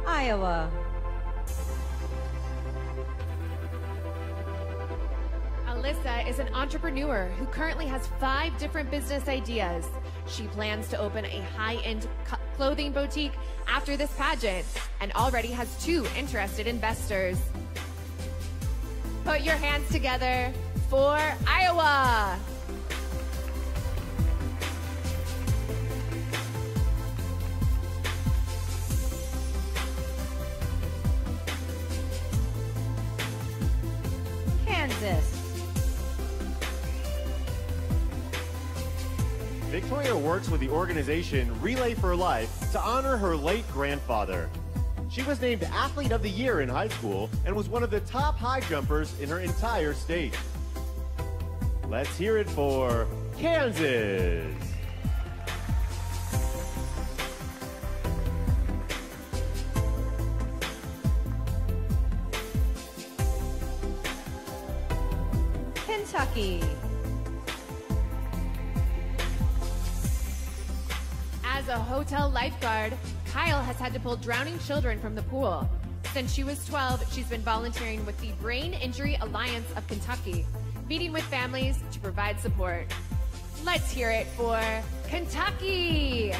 D: Iowa.
G: Alyssa is an entrepreneur who currently has 5 different business ideas. She plans to open a high-end clothing boutique after this pageant and already has 2 interested investors. Put your hands together for Iowa!
D: Kansas.
F: Victoria works with the organization Relay for Life to honor her late grandfather. She was named Athlete of the Year in high school and was one of the top high jumpers in her entire state. Let's hear it for Kansas.
D: Kentucky.
G: As a hotel lifeguard, Kyle has had to pull drowning children from the pool. Since she was 12, she's been volunteering with the Brain Injury Alliance of Kentucky, meeting with families to provide support. Let's hear it for Kentucky!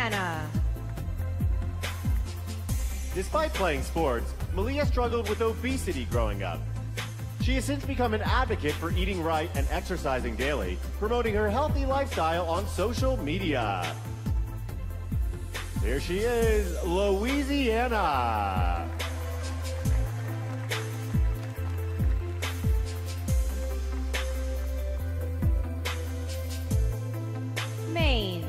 D: Indiana.
F: Despite playing sports, Malia struggled with obesity growing up. She has since become an advocate for eating right and exercising daily, promoting her healthy lifestyle on social media. Here she is, Louisiana.
D: Maine.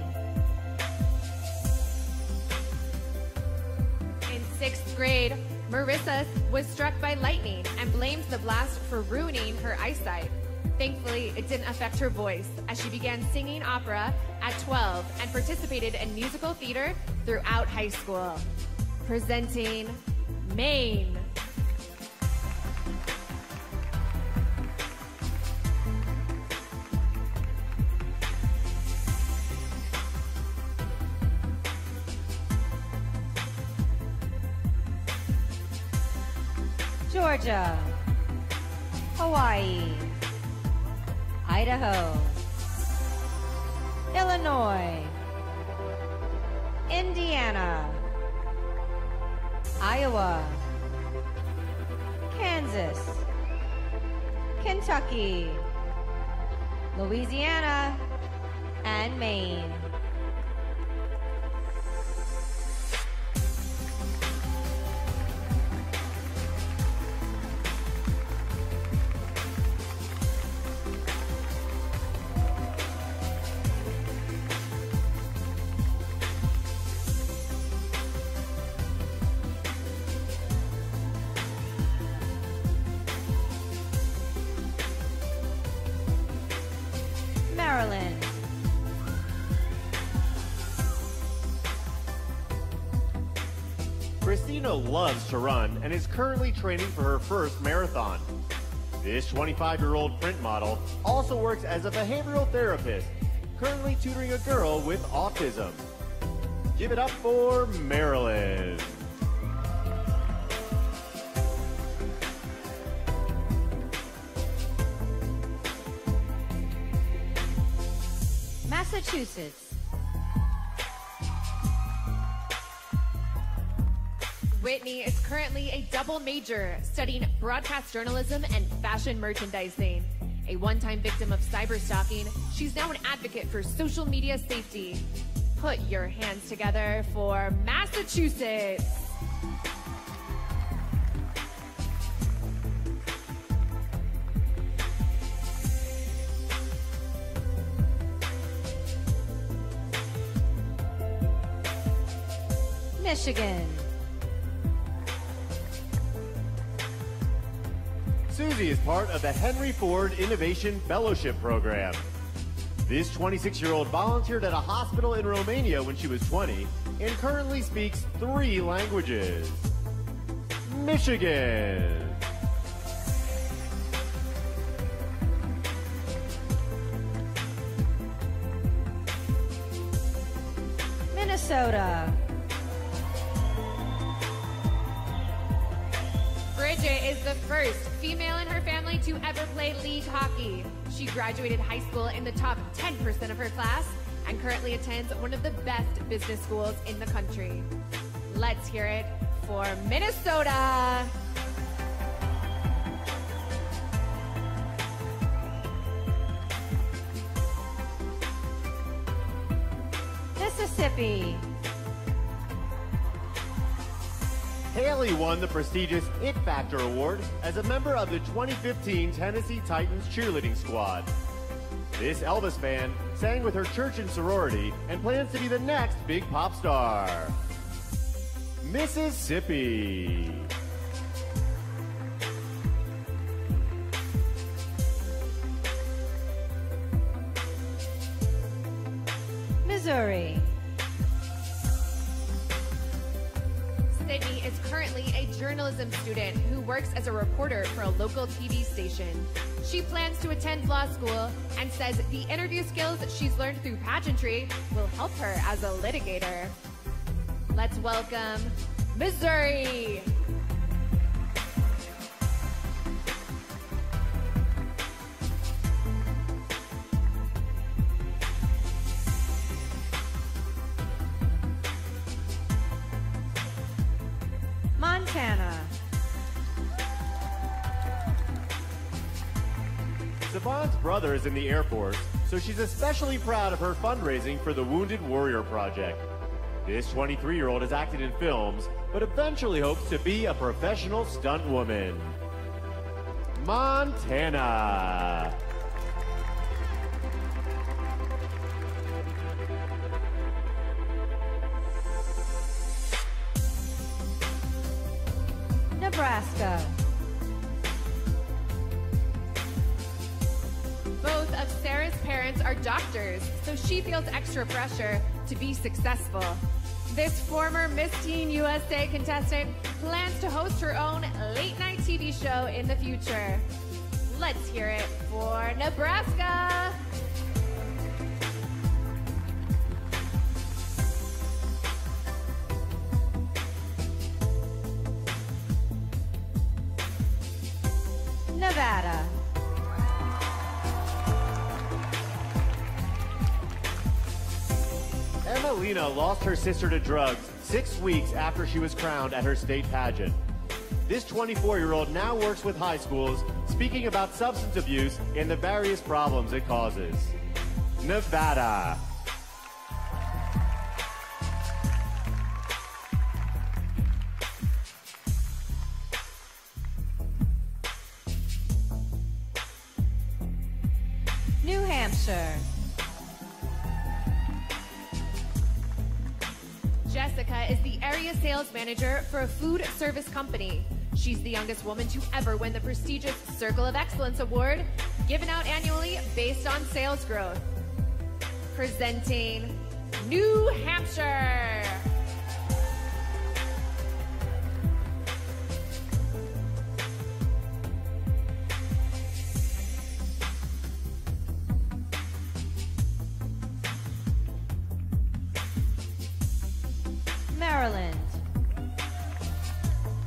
G: In 6th grade, Marissa was struck by lightning and blames the blast for ruining her eyesight. Thankfully, it didn't affect her voice as she began singing opera at 12 and participated in musical theater throughout high school. Presenting Maine.
D: Georgia. Hawaii. Idaho. Illinois. Indiana. Iowa. Kansas. Kentucky. Louisiana. And Maine. Maryland.
F: Christina loves to run and is currently training for her first marathon. This 25-year-old print model also works as a behavioral therapist, currently tutoring a girl with autism. Give it up for Maryland.
D: Massachusetts.
G: Whitney is currently a double major studying broadcast journalism and fashion merchandising. A one-time victim of cyberstalking, she's now an advocate for social media safety. Put your hands together for Massachusetts.
D: Michigan.
F: Susie is part of the Henry Ford Innovation Fellowship Program. This 26-year-old volunteered at a hospital in Romania when she was 20 and currently speaks 3 languages. Michigan.
D: Minnesota.
G: Bridget is the first female in her family to ever play league hockey. She graduated high school in the top 10% of her class and currently attends one of the best business schools in the country. Let's hear it for Minnesota.
D: Mississippi.
F: Haley won the prestigious It Factor Award as a member of the 2015 Tennessee Titans cheerleading squad. This Elvis fan sang with her church and sorority and plans to be the next big pop star. Mississippi.
D: Missouri.
G: Sydney is currently a journalism student who works as a reporter for a local TV station. She plans to attend law school and says the interview skills she's learned through pageantry will help her as a litigator. Let's welcome Missouri.
D: Montana.
F: Savant's brother is in the Air Force, so she's especially proud of her fundraising for the Wounded Warrior Project. This 23-year-old has acted in films, but eventually hopes to be a professional stunt woman. Montana.
D: Nebraska.
G: Both of Sarah's parents are doctors, so she feels extra pressure to be successful. This former Miss Teen USA contestant plans to host her own late-night TV show in the future. Let's hear it for Nebraska.
D: Nevada.
F: Emelina lost her sister to drugs 6 weeks after she was crowned at her state pageant. This 24-year-old now works with high schools, speaking about substance abuse and the various problems it causes. Nevada.
D: New Hampshire.
G: Jessica is the area sales manager for a food service company. She's the youngest woman to ever win the prestigious Circle of Excellence Award, given out annually based on sales growth. Presenting New Hampshire.
D: Maryland.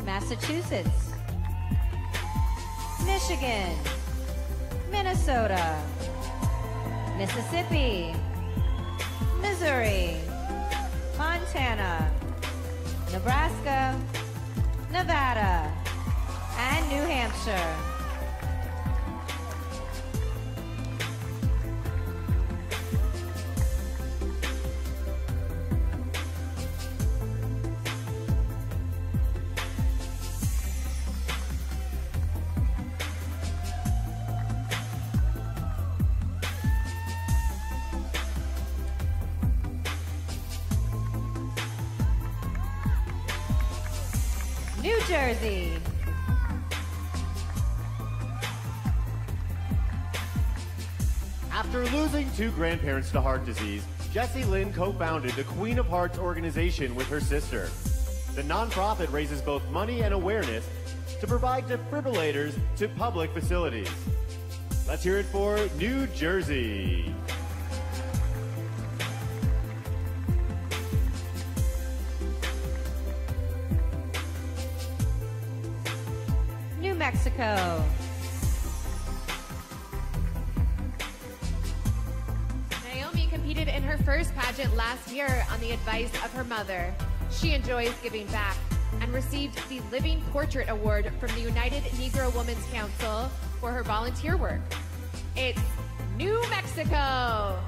D: Massachusetts. Michigan. Minnesota. Mississippi. Missouri. Montana. Nebraska. Nevada. And New Hampshire. New Jersey.
F: After losing 2 grandparents to heart disease, Jessie Lynn co-founded the Queen of Hearts organization with her sister. The nonprofit raises both money and awareness to provide defibrillators to public facilities. Let's hear it for New Jersey.
D: New Mexico.
G: Naomi competed in her first pageant last year on the advice of her mother. She enjoys giving back and received the Living Portrait Award from the United Negro Women's Council for her volunteer work. It's New Mexico.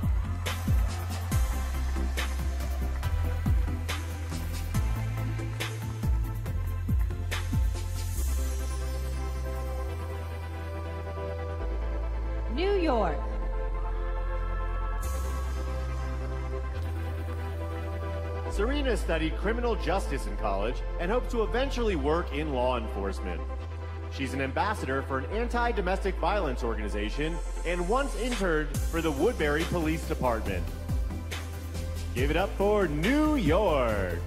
D: New York.
F: Serena studied criminal justice in college and hopes to eventually work in law enforcement. She's an ambassador for an anti-domestic violence organization and once interned for the Woodbury Police Department. Give it up for New York.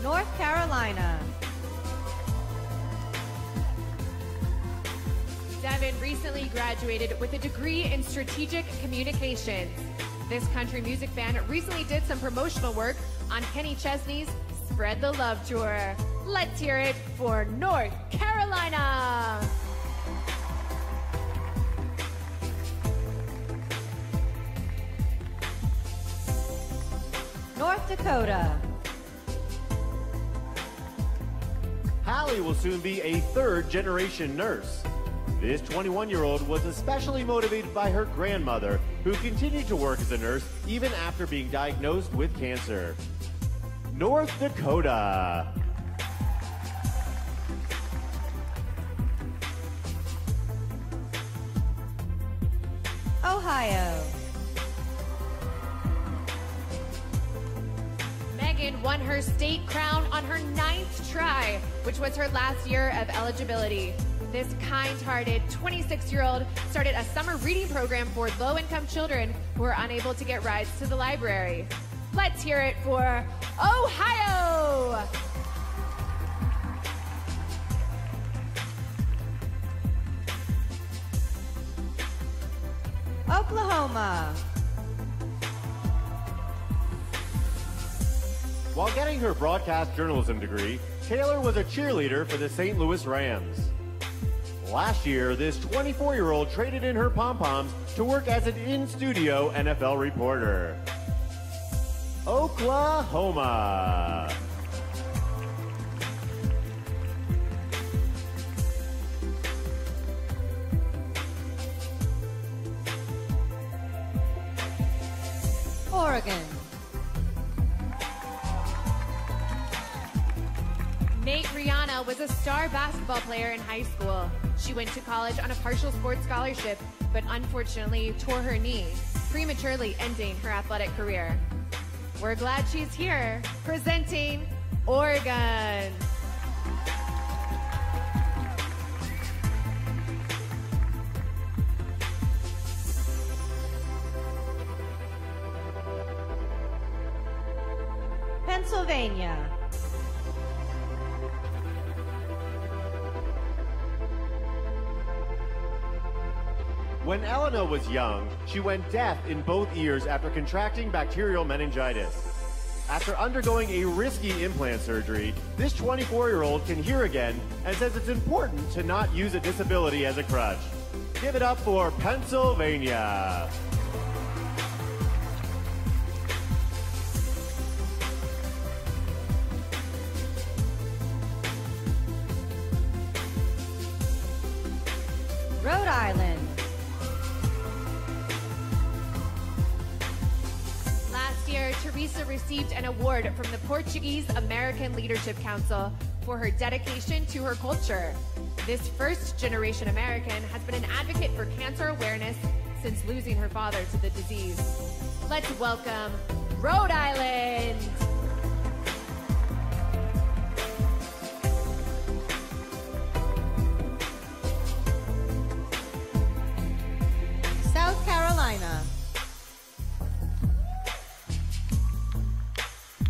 D: North Carolina.
G: Devin recently graduated with a degree in strategic communications. This country music band recently did some promotional work on Kenny Chesney's Spread the Love Tour. Let's hear it for North Carolina.
D: North Dakota.
F: Hallie will soon be a third-generation nurse. This 21-year-old was especially motivated by her grandmother, who continued to work as a nurse even after being diagnosed with cancer. North Dakota.
D: Ohio.
G: Megan won her state crown on her 9th try, which was her last year of eligibility. This kind-hearted 26-year-old started a summer reading program for low-income children who are unable to get rides to the library. Let's hear it for Ohio!
D: Oklahoma.
F: While getting her broadcast journalism degree, Taylor was a cheerleader for the St. Louis Rams. Last year, this 24-year-old traded in her pom-poms to work as an in-studio NFL reporter. Oklahoma.
D: Oregon.
G: Nate Rihanna was a star basketball player in high school. She went to college on a partial sports scholarship, but unfortunately tore her knee, prematurely ending her athletic career. We're glad she's here, presenting Oregon.
D: Pennsylvania.
F: When Elena was young, she went deaf in both ears after contracting bacterial meningitis. After undergoing a risky implant surgery, this 24-year-old can hear again and says it's important to not use a disability as a crutch. Give it up for Pennsylvania.
D: Rhode Island.
G: Last year, Teresa received an award from the Portuguese American Leadership Council for her dedication to her culture. This first-generation American has been an advocate for cancer awareness since losing her father to the disease. Let's welcome Rhode Island.
D: South Carolina.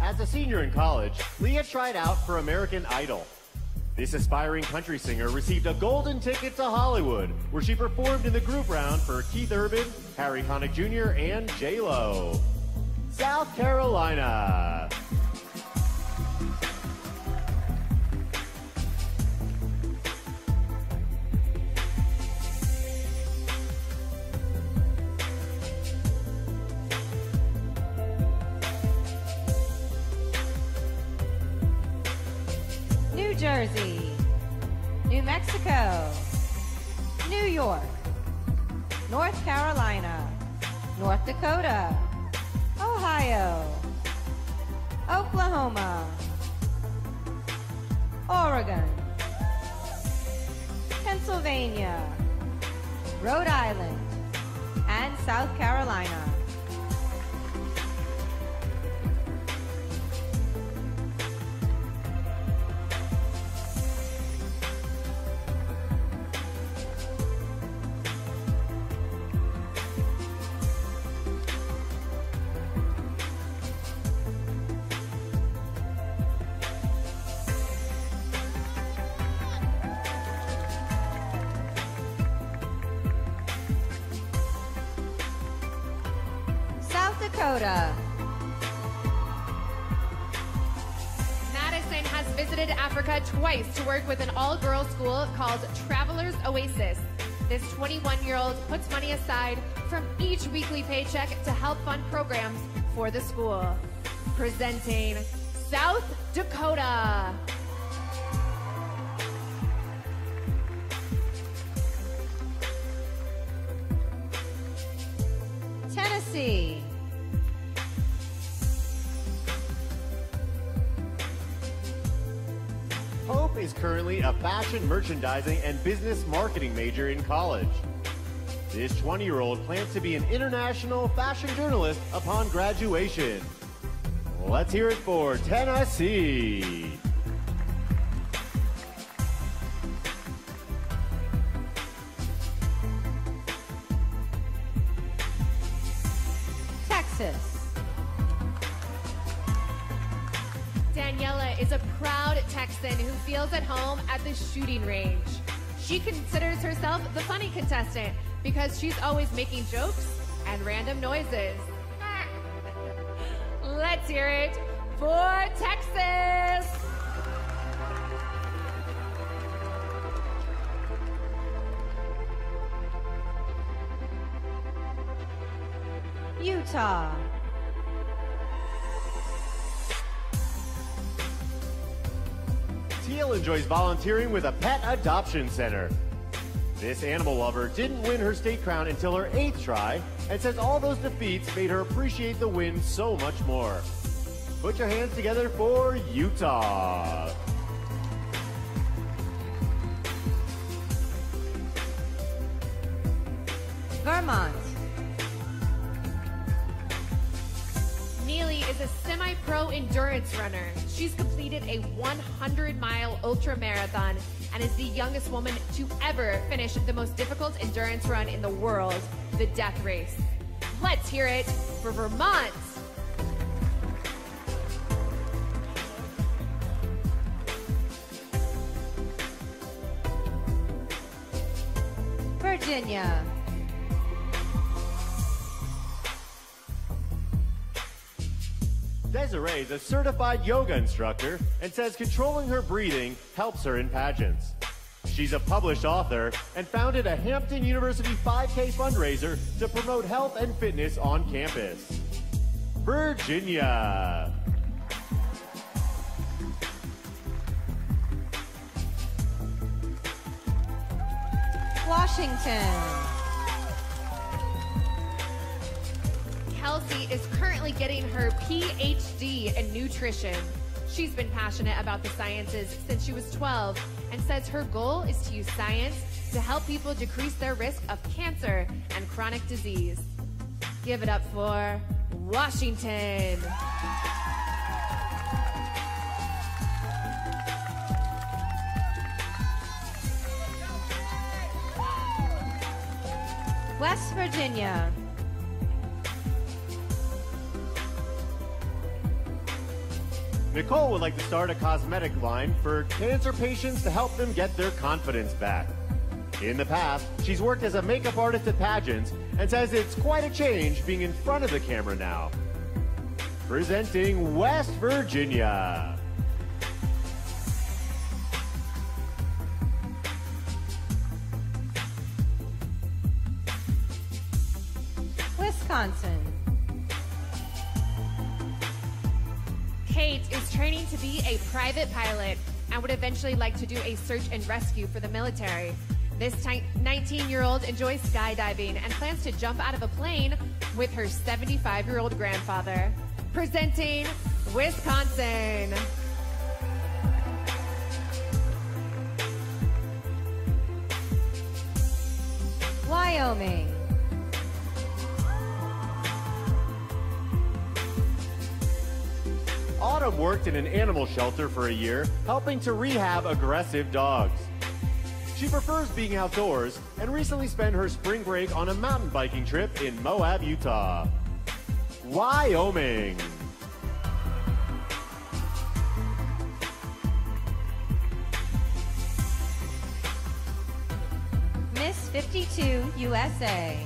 F: As a senior in college, Leah tried out for American Idol. This aspiring country singer received a golden ticket to Hollywood, where she performed in the group round for Keith Urban, Harry Connick Jr., and J-Lo. South Carolina.
D: New Jersey. New Mexico. New York. North Carolina. North Dakota. Ohio. Oklahoma. Oregon. Pennsylvania. Rhode Island. And South Carolina. South Dakota.
G: Madison has visited Africa twice to work with an all-girls school called Travelers Oasis. This 21-year-old puts money aside from each weekly paycheck to help fund programs for the school. Presenting South Dakota.
D: Tennessee.
F: Hope is currently a fashion merchandising and business marketing major in college. This 20-year-old plans to be an international fashion journalist upon graduation. Let's hear it for Tennessee.
D: Texas.
G: Daniela is a proud Texan who feels at home at the shooting range. She considers herself the funny contestant because she's always making jokes and random noises. Let's hear it for Texas.
D: Utah.
F: Teal enjoys volunteering with a pet adoption center. This animal lover didn't win her state crown until her 8th try and says all those defeats made her appreciate the win so much more. Put your hands together for Utah.
D: Vermont.
G: Neely is a semi-pro endurance runner. She's completed a 100-mile ultra-marathon and is the youngest woman to ever finish the most difficult endurance run in the world, the Death Race. Let's hear it for Vermont.
D: Virginia.
F: Desiree is a certified yoga instructor and says controlling her breathing helps her in pageants. She's a published author and founded a Hampton University 5K fundraiser to promote health and fitness on campus. Virginia.
D: Washington.
G: Kelsey is currently getting her PhD in nutrition. She's been passionate about the sciences since she was 12 and says her goal is to use science to help people decrease their risk of cancer and chronic disease. Give it up for Washington.
D: West Virginia.
F: Nicole would like to start a cosmetic line for cancer patients to help them get their confidence back. In the past, she's worked as a makeup artist at pageants and says it's quite a change being in front of the camera now. Presenting West Virginia.
D: Wisconsin.
G: Kate is training to be a private pilot and would eventually like to do a search and rescue for the military. This 19-year-old enjoys skydiving and plans to jump out of a plane with her 75-year-old grandfather. Presenting Wisconsin.
D: Wyoming.
F: Autumn worked in an animal shelter for a year, helping to rehab aggressive dogs. She prefers being outdoors and recently spent her spring break on a mountain biking trip in Moab, Utah. Wyoming.
D: Miss 52 USA.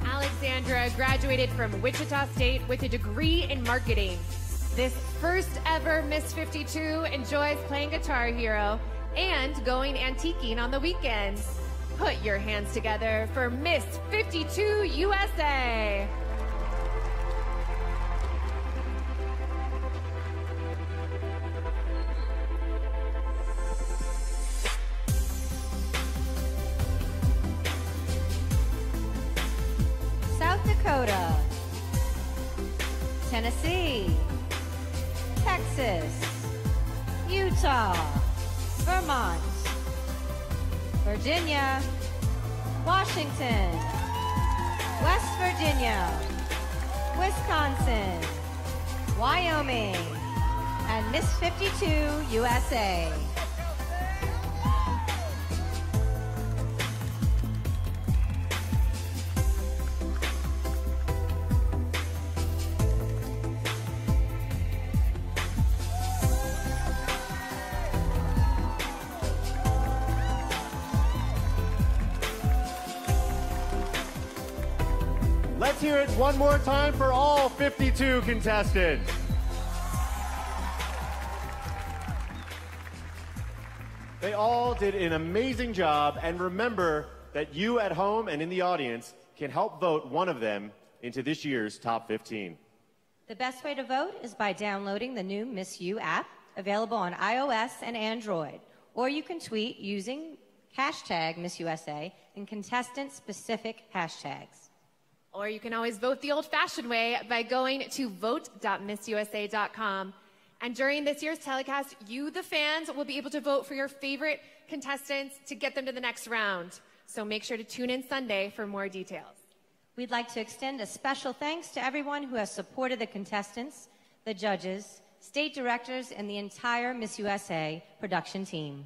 G: Alexandra graduated from Wichita State with a degree in marketing. This first ever Miss 52 enjoys playing Guitar Hero and going antiquing on the weekends. Put your hands together for Miss 52 USA.
D: South Dakota, Tennessee, Texas, Utah, Vermont, Virginia, Washington, West Virginia, Wisconsin, Wyoming, and Miss 52 USA.
F: Let's hear it one more time for all 52 contestants. They all did an amazing job, and remember that you at home and in the audience can help vote one of them into this year's top 15.
D: The best way to vote is by downloading the new Miss You app, available on iOS and Android, or you can tweet using hashtag MissUSA and contestant-specific hashtags.
G: Or you can always vote the old-fashioned way by going to vote.missusa.com. And during this year's telecast, you, the fans, will be able to vote for your favorite contestants to get them to the next round. So make sure to tune in Sunday for more details.
D: We'd like to extend a special thanks to everyone who has supported the contestants, the judges, state directors, and the entire Miss USA production team.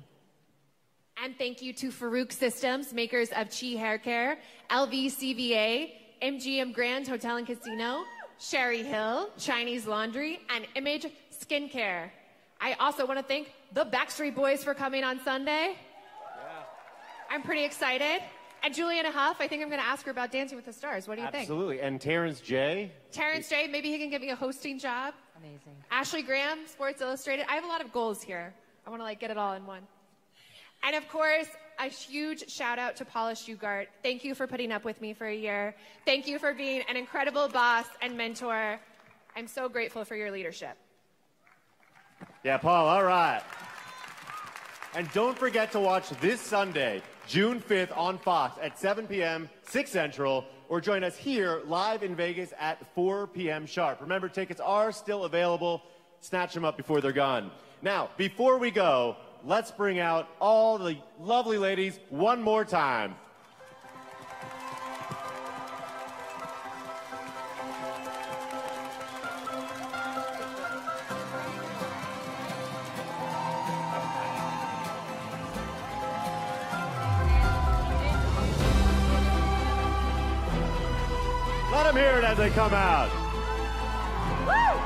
G: And thank you to Farouk Systems, makers of Chi Hair Care, LVCVA, MGM Grand Hotel and Casino, Sherry Hill, Chinese Laundry, and Image Skincare. I also want to thank the Backstreet Boys for coming on Sunday. I'm pretty excited. And Juliana Huff, I think I'm going to ask her about Dancing with the Stars. What do you think?
F: Absolutely. And Terrence J.
G: Terrence J, maybe he can give me a hosting job.
D: Amazing.
G: Ashley Graham, Sports Illustrated. I have a lot of goals here. I want to get it all in one. And of course, a huge shout out to Paula Shugart. Thank you for putting up with me for a year. Thank you for being an incredible boss and mentor. I'm so grateful for your leadership.
F: Yeah, Paul, all right. And don't forget to watch this Sunday, June 5th on Fox at 7 p.m., 6 Central, or join us here live in Vegas at 4 p.m. sharp. Remember, tickets are still available. Snatch them up before they're gone. Now, before we go, let's bring out all the lovely ladies one more time. Let them hear it as they come out.
G: Woo!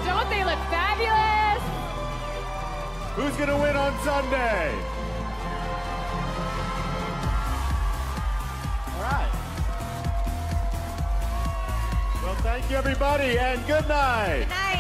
G: Don't they look fabulous?
F: Who's going to win on Sunday? All right. Well, thank you, everybody, and good night.
D: Good night.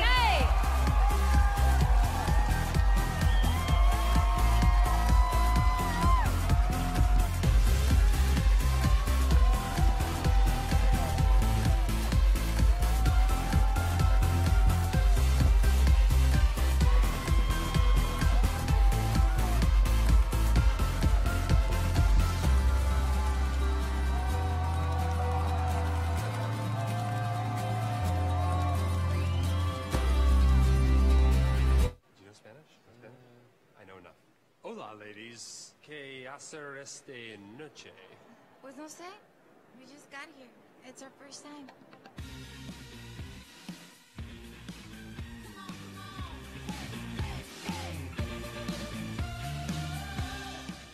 A: Hola, ladies. ¿Qué hacer esta noche?
B: Pues no sé. We just got here. It's our first time.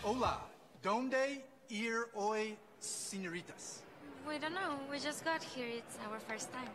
C: Hola, ¿dónde ir hoy, señoritas?
B: We don't know. We just got here. It's our first time.